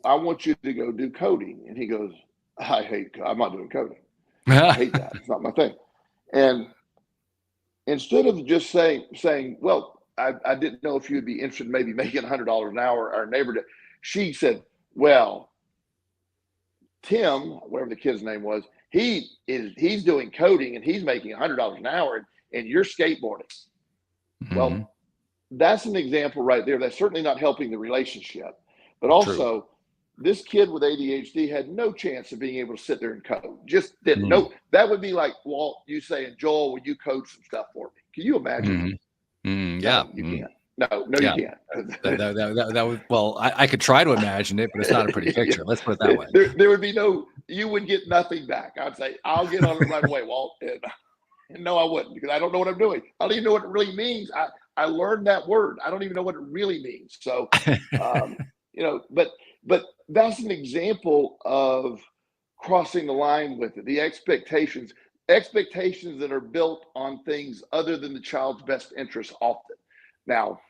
I want you to go do coding. And he goes, I'm not doing coding. I hate that. It's not my thing. And instead of just saying, well, I didn't know if you'd be interested in maybe making $100 an hour, our neighbor did. She said, well, Tim, whatever the kid's name was, he's doing coding and he's making $100 an hour and you're skateboarding. Well, that's an example right there. That's certainly not helping the relationship. But also, this kid with ADHD had no chance of being able to sit there and code. Just didn't know. That would be like Walt, you saying, Joel, will you code some stuff for me? Can you imagine? Yeah. No, you can't. No, you can't. That would, well, I could try to imagine it, but it's not a pretty picture. Let's put it that way. There would be you would get nothing back. I'd say, I'll get on it right away, Walt. And no, I wouldn't, because I don't know what I'm doing. I don't even know what it really means. I learned that word. I don't even know what it really means. So, but that's an example of crossing the line with it. The expectations that are built on things other than the child's best interest often. Now,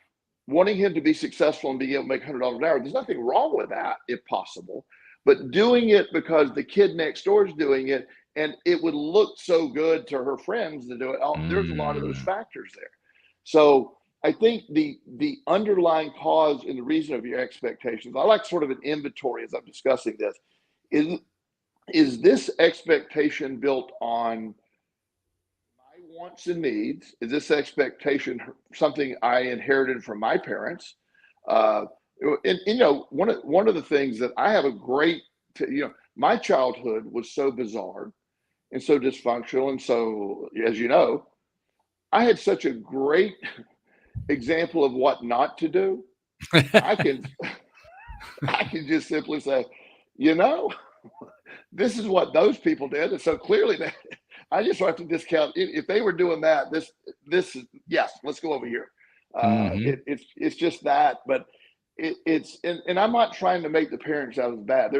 wanting him to be successful and being able to make $100 an hour, there's nothing wrong with that if possible, but doing it because the kid next door is doing it and it would look so good to her friends to do it. There's a lot of those factors there. So I think the underlying cause and the reason of your expectations, I like sort of an inventory as I'm discussing this, is this expectation built on my wants and needs? Is this expectation something I inherited from my parents? One of the things that I have my childhood was so bizarre and so dysfunctional. And so, as you know, I had such a great example of what not to do. I can just simply say, this is what those people did. And so clearly I just have to discount if they were doing that, this is, yes, let's go over here. It's just that, but and I'm not trying to make the parents out as bad.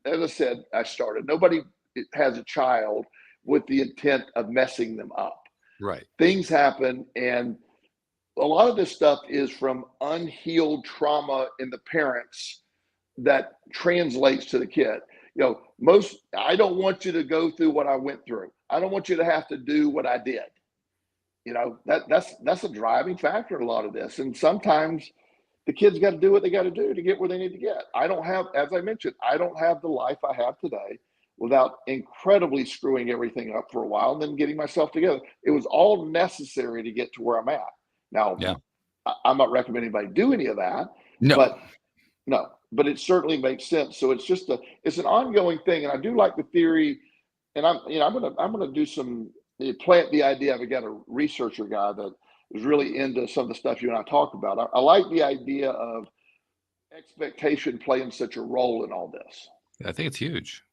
As I said, nobody has a child with the intent of messing them up. Right. Things happen, and a lot of this stuff is from unhealed trauma in the parents that translates to the kid. I don't want you to go through what I went through. I don't want you to have to do what I did. That's a driving factor in a lot of this. And sometimes the kids got to do what they got to do to get where they need to get. As I mentioned, I don't have the life I have today without incredibly screwing everything up for a while and then getting myself together. It was all necessary to get to where I'm at. Now, Yeah. I'm not recommending anybody do any of that, No. but it certainly makes sense. So it's an ongoing thing. And I do like the theory, and I'm going to do some, plant the idea. I've got a researcher guy that is really into some of the stuff you and I talk about. I like the idea of expectation playing such a role in all this. I think it's huge.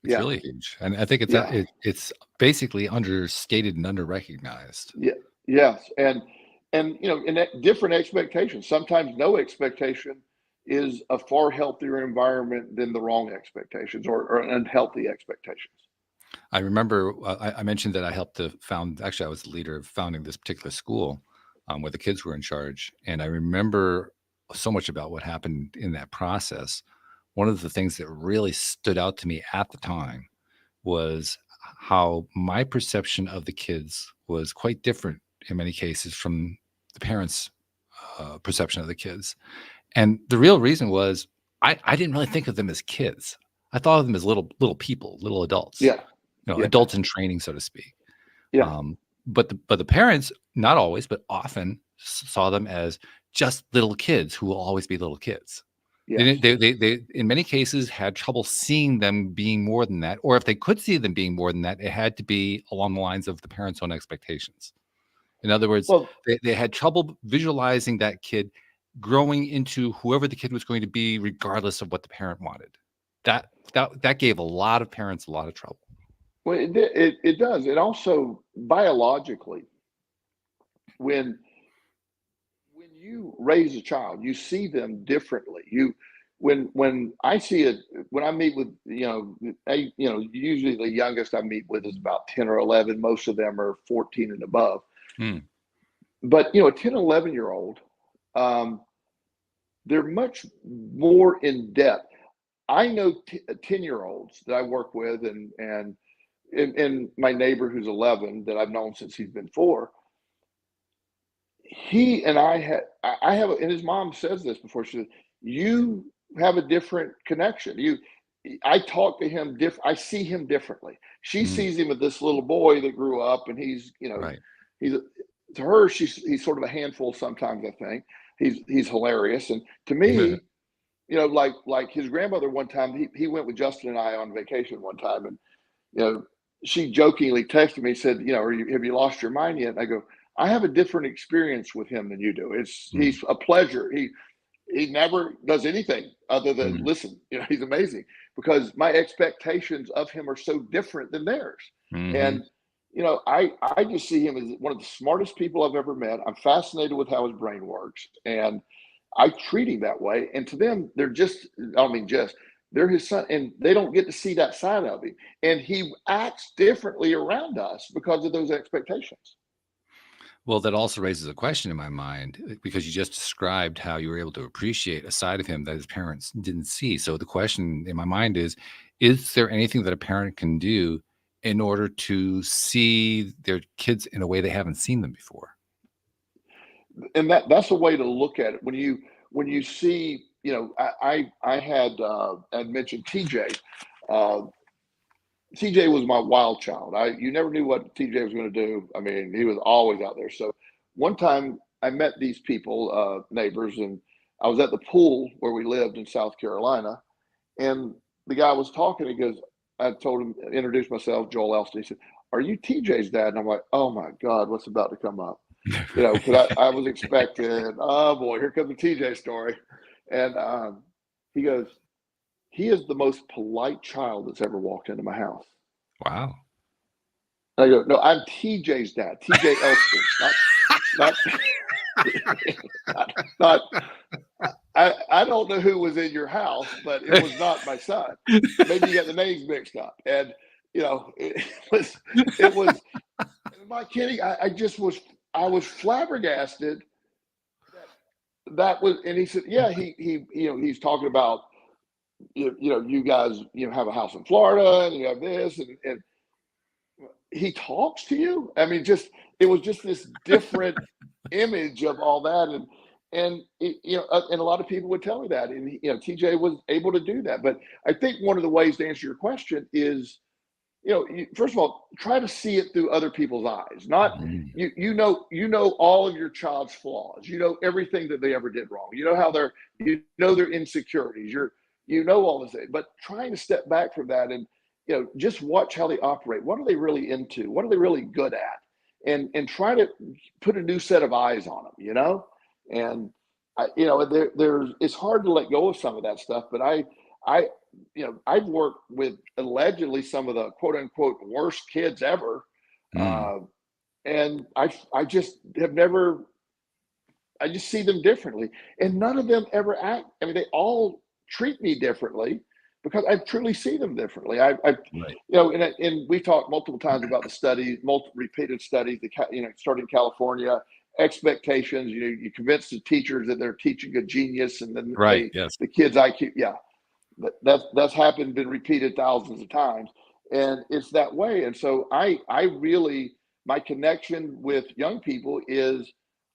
It's really huge. And I think it's basically understated and under-recognized. Yeah. Yes. And in that different expectations, sometimes no expectation is a far healthier environment than the wrong expectations or unhealthy expectations. I remember I mentioned that I helped to actually I was the leader of founding this particular school where the kids were in charge. And I remember so much about what happened in that process. One of the things that really stood out to me at the time was how my perception of the kids was quite different in many cases from the parents' perception of the kids. And the real reason was I didn't really think of them as kids. I thought of them as little people, little adults. Yeah. Adults in training, so to speak. Yeah. But the parents, not always, but often saw them as just little kids who will always be little kids. Yes. They in many cases had trouble seeing them being more than that, or if they could see them being more than that, it had to be along the lines of the parents' own expectations. In other words, they had trouble visualizing that kid growing into whoever the kid was going to be, regardless of what the parent wanted. That gave a lot of parents a lot of trouble. Well, it does. It also biologically, when you raise a child, you see them differently. When I meet with, usually the youngest I meet with is about 10 or 11. Most of them are 14 and above. But, a 10, 11-year-old, they're much more in depth. I know 10-year-olds that I work with and my neighbor who's 11 that I've known since he's been 4. He and I have, and his mom says this before, she said, you have a different connection. I talk to him I see him differently. She sees him as this little boy that grew up, and he's, right. To her, he's sort of a handful sometimes, I think. He's hilarious. And to me, like his grandmother one time, he went with Justin and I on vacation one time, and, she jokingly texted me, said, have you lost your mind yet? And I go, I have a different experience with him than you do. He's a pleasure. He never does anything other than listen. He's amazing because my expectations of him are so different than theirs. And, I just see him as one of the smartest people I've ever met. I'm fascinated with how his brain works, and I treat him that way. And to them, they're they're his son, and they don't get to see that side of him. And he acts differently around us because of those expectations. Well, that also raises a question in my mind, because you just described how you were able to appreciate a side of him that his parents didn't see. So the question in my mind is there anything that a parent can do in order to see their kids in a way they haven't seen them before? And that's a way to look at it. When you see, I mentioned TJ. TJ was my wild child. You never knew what TJ was going to do. I mean, he was always out there. So one time I met these people, neighbors, and I was at the pool where we lived in South Carolina. And the guy was talking. He goes, I told him, introduced myself, Joel Elston. He said, "Are you TJ's dad?" And I'm like, oh my God, what's about to come up? Because I was expecting, oh boy, here comes the TJ story. And he goes, he is the most polite child that's ever walked into my house. Wow. And I go, no, I'm TJ's dad, TJ Elston, not I don't know who was in your house, but it was not my son. Maybe you got the names mixed up. And it was am I kidding? I was flabbergasted that was, and he said, yeah, he's talking about you guys, have a house in Florida and you have this, and he talks to you. I mean, it was just this different image of all that, and a lot of people would tell me that, and TJ was able to do that. But I think one of the ways to answer your question is, first of all, try to see it through other people's eyes. Not you know all of your child's flaws. You know everything that they ever did wrong. You know how their insecurities. All this, but trying to step back from that and just watch how they operate. What are they really into? What are they really good at? And try to put a new set of eyes on them. And it's hard to let go of some of that stuff. But I've worked with allegedly some of the quote unquote worst kids ever. And I just have never, I just see them differently, and none of them ever act. I mean, they all treat me differently because I truly see them differently. Right. And we talked multiple times about the studies, repeated studies, starting in California, expectations, you convince the teachers that they're teaching a genius, and then the kids IQ. Yeah. That's happened, been repeated thousands of times, and it's that way. And so I really, my connection with young people is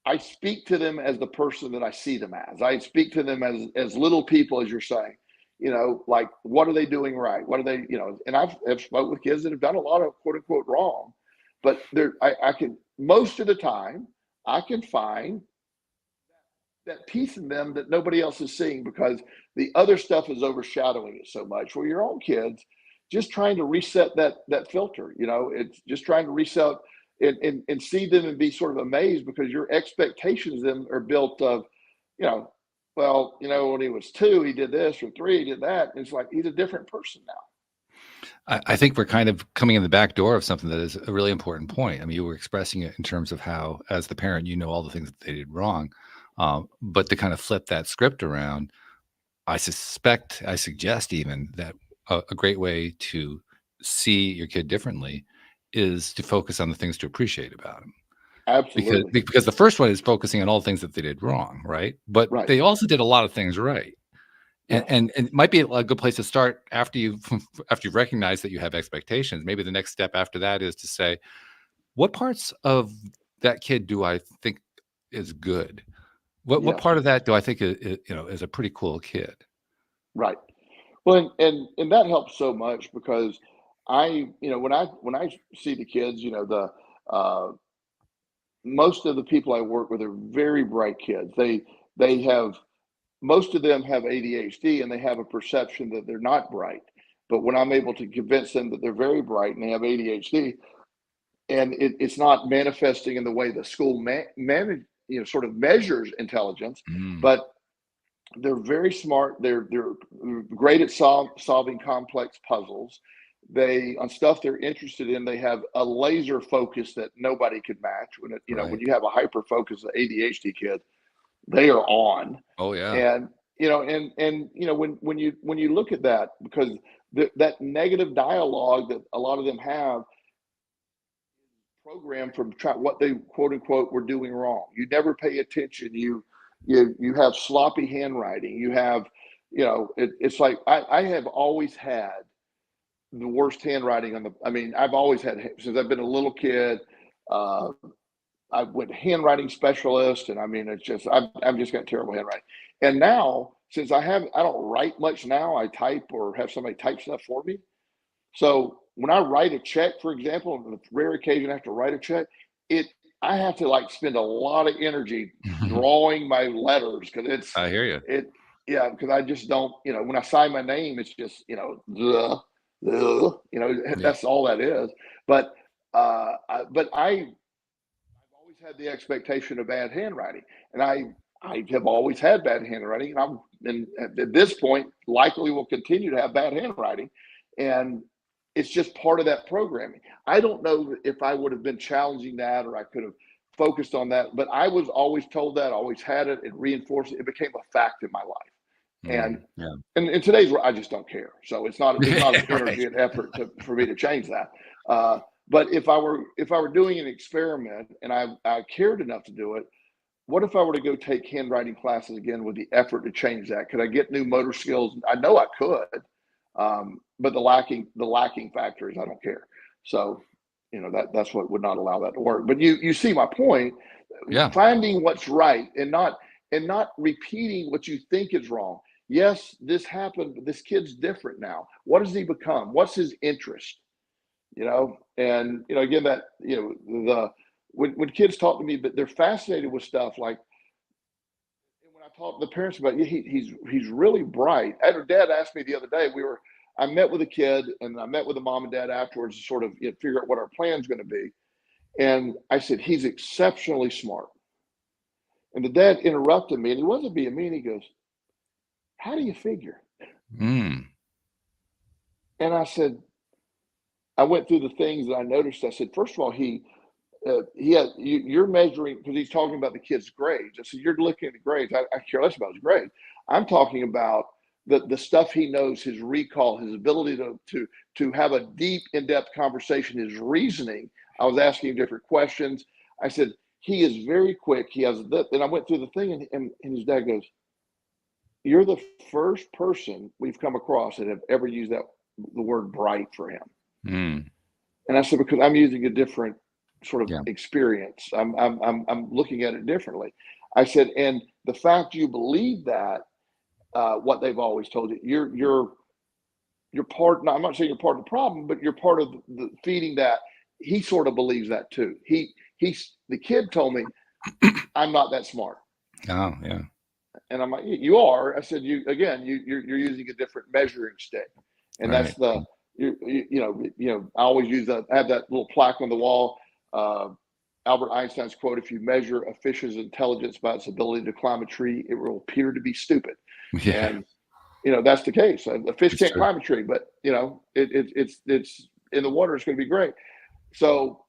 I speak to them as the person that I see them as. I speak to them as little people, as you're saying, like, what are they doing right? What are they, and I've spoken with kids that have done a lot of quote unquote wrong, but I can, most of the time, I can find that piece in them that nobody else is seeing, because the other stuff is overshadowing it so much. For your own kids, just trying to reset that filter, it's just trying to reset and see them and be sort of amazed, because your expectations of them are built of, well, when he was 2, he did this, or 3, he did that. And it's like, he's a different person now. I think we're kind of coming in the back door of something that is a really important point. I mean, you were expressing it in terms of how, as the parent, all the things that they did wrong. But to kind of flip that script around, I suggest even that a great way to see your kid differently is to focus on the things to appreciate about them. Absolutely. Because the first one is focusing on all the things that they did wrong, right? But they also did a lot of things right. Yeah. And it might be a good place to start after you've recognized that you have expectations. Maybe the next step after that is to say, what parts of that kid do I think is good? What part of that do I think is a pretty cool kid? Right. Well, and that helps so much, because when I see the kids, most of the people I work with are very bright kids. They have, most of them have ADHD, and they have a perception that they're not bright. But when I'm able to convince them that they're very bright and they have ADHD, and it's not manifesting in the way the school sort of measures intelligence, but they're very smart. They're great at solving complex puzzles. On stuff they're interested in, they have a laser focus that nobody could match. When you have a hyper focus ADHD kid, they are on. Oh yeah. And when you look at that, because that negative dialogue that a lot of them have programmed from what they quote unquote were doing wrong. You never pay attention. You have sloppy handwriting. You have, it's like I have always had the worst handwriting I've always had, since I've been a little kid. I went handwriting specialist, and it's just, I've just got terrible handwriting. And now, since I don't write much now, I type or have somebody type stuff for me. So when I write a check, for example, on the rare occasion I have to write a check, I have to spend a lot of energy drawing my letters, because I hear you. Because I just don't, when I sign my name, it's just, that's all that is. But I've always had the expectation of bad handwriting, and I have always had bad handwriting, and at this point likely will continue to have bad handwriting, and it's just part of that programming. I don't know if I would have been challenging that, or I could have focused on that, but I was always told that, always had it, and reinforced it. It became a fact in my life. And in today's world, I just don't care. So it's not an energy and effort for me to change that. But if I were doing an experiment and I cared enough to do it, what if I were to go take handwriting classes again with the effort to change that? Could I get new motor skills? I know I could, but the lacking factor is I don't care. So, that's what would not allow that to work. But you see my point. Yeah. Finding what's right and not repeating what you think is wrong. Yes, this happened, but this kid's different now. What does he become? What's his interest? And again, that when kids talk to me, but they're fascinated with stuff like, when I talk to the parents about, he's really bright. Dad asked me the other day, I met with a kid and I met with the mom and dad afterwards to sort of figure out what our plan's going to be. And I said, he's exceptionally smart. And the dad interrupted me, and he wasn't being mean. He goes, how do you figure? Mm. And I said, I went through the things that I noticed. I said, first of all, you're measuring, because he's talking about the kid's grades. I said, you're looking at the grades. I care less about his grade. I'm talking about the stuff he knows, his recall, his ability to have a deep, in-depth conversation, his reasoning. I was asking him different questions. I said, he is very quick. He has that. And I went through the thing, and his dad goes, you're the first person we've come across that have ever used the word bright for him. Mm. And I said, because I'm using a different sort of experience. I'm looking at it differently. I said, and the fact you believe that, what they've always told you, you're part. I'm not saying you're part of the problem, but you're part of the feeding that. He sort of believes that too. The kid told me, I'm not that smart. Oh, yeah. And I'm like, you are. I said, you're using a different measuring stick, and Right. that's I always I have that little plaque on the wall. Albert Einstein's quote: "If you measure a fish's intelligence by its ability to climb a tree, it will appear to be stupid." Yeah. And that's the case. A fish can't true. climb a tree, but it's in the water. It's going to be great. So,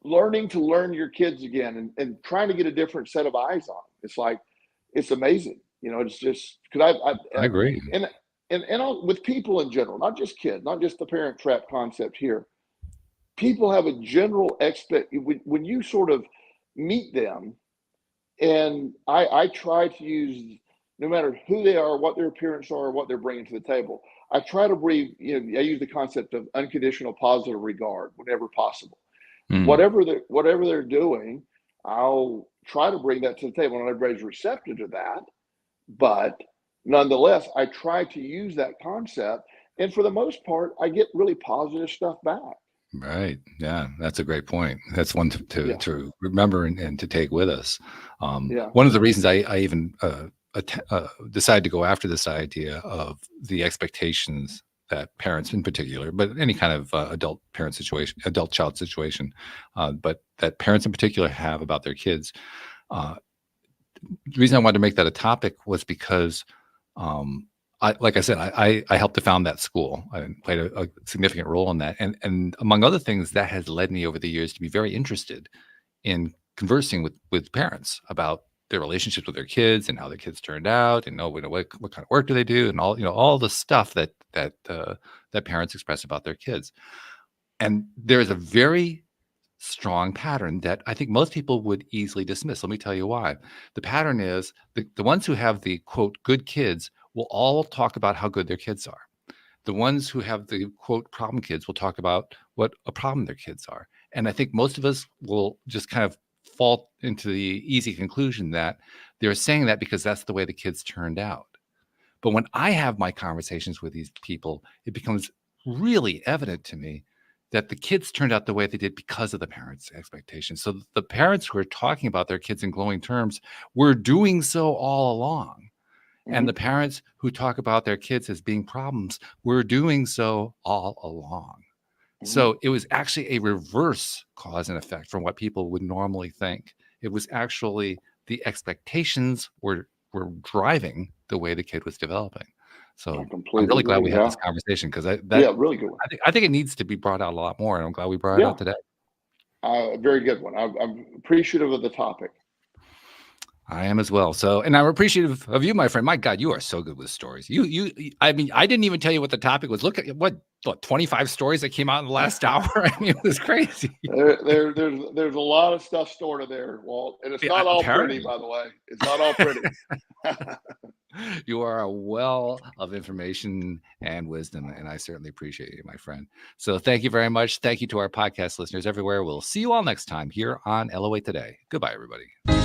learning to learn your kids again and trying to get a different set of eyes on them. It's like, it's amazing. It's just because I agree. And with people in general, not just kids, not just the parent trap concept here. People have a general when you sort of meet them, and I try to use, no matter who they are, what their appearance are, what they're bringing to the table. I try to breathe. I use the concept of unconditional positive regard whenever possible. Mm. Whatever they're doing, I'll try to bring that to the table, and everybody's receptive to that. But nonetheless, I try to use that concept, and for the most part, I get really positive stuff back. Right. Yeah, that's a great point. That's one to remember and to take with us. One of the reasons I even decided to go after this idea of the expectations that parents in particular, but any kind of adult child situation, but that parents in particular have about their kids. The reason I wanted to make that a topic was because, like I said, I helped to found that school. I played a significant role in that. And among other things, that has led me over the years to be very interested in conversing with parents about their relationships with their kids and how their kids turned out, and what kind of work do they do, and all the stuff that parents express about their kids. And there is a very strong pattern that I think most people would easily dismiss. Let me tell you why. The pattern is the ones who have the quote good kids will all talk about how good their kids are. The ones who have the quote problem kids will talk about what a problem their kids are. And I think most of us will just kind of fall into the easy conclusion that they're saying that because that's the way the kids turned out. But when I have my conversations with these people, it becomes really evident to me that the kids turned out the way they did because of the parents' expectations. So the parents who are talking about their kids in glowing terms were doing so all along. Mm-hmm. And the parents who talk about their kids as being problems were doing so all along. Mm-hmm. So it was actually a reverse cause and effect from what people would normally think. It was actually the expectations were driving the way the kid was developing. So I'm really glad we had this conversation, because really good one. I think it needs to be brought out a lot more, and I'm glad we brought it out today. Very good one. I'm appreciative of the topic. I am as well. So, and I'm appreciative of you, my friend. My God, you are so good with stories. I mean, I didn't even tell you what the topic was. Look at what 25 stories that came out in the last hour. I mean, it was crazy. There's a lot of stuff stored in there, Walt, and it's not all pretty, by the way. It's not all pretty. You are a well of information and wisdom, and I certainly appreciate you, my friend. So thank you very much. Thank you to our podcast listeners everywhere. We'll see you all next time here on LOA Today. Goodbye, everybody.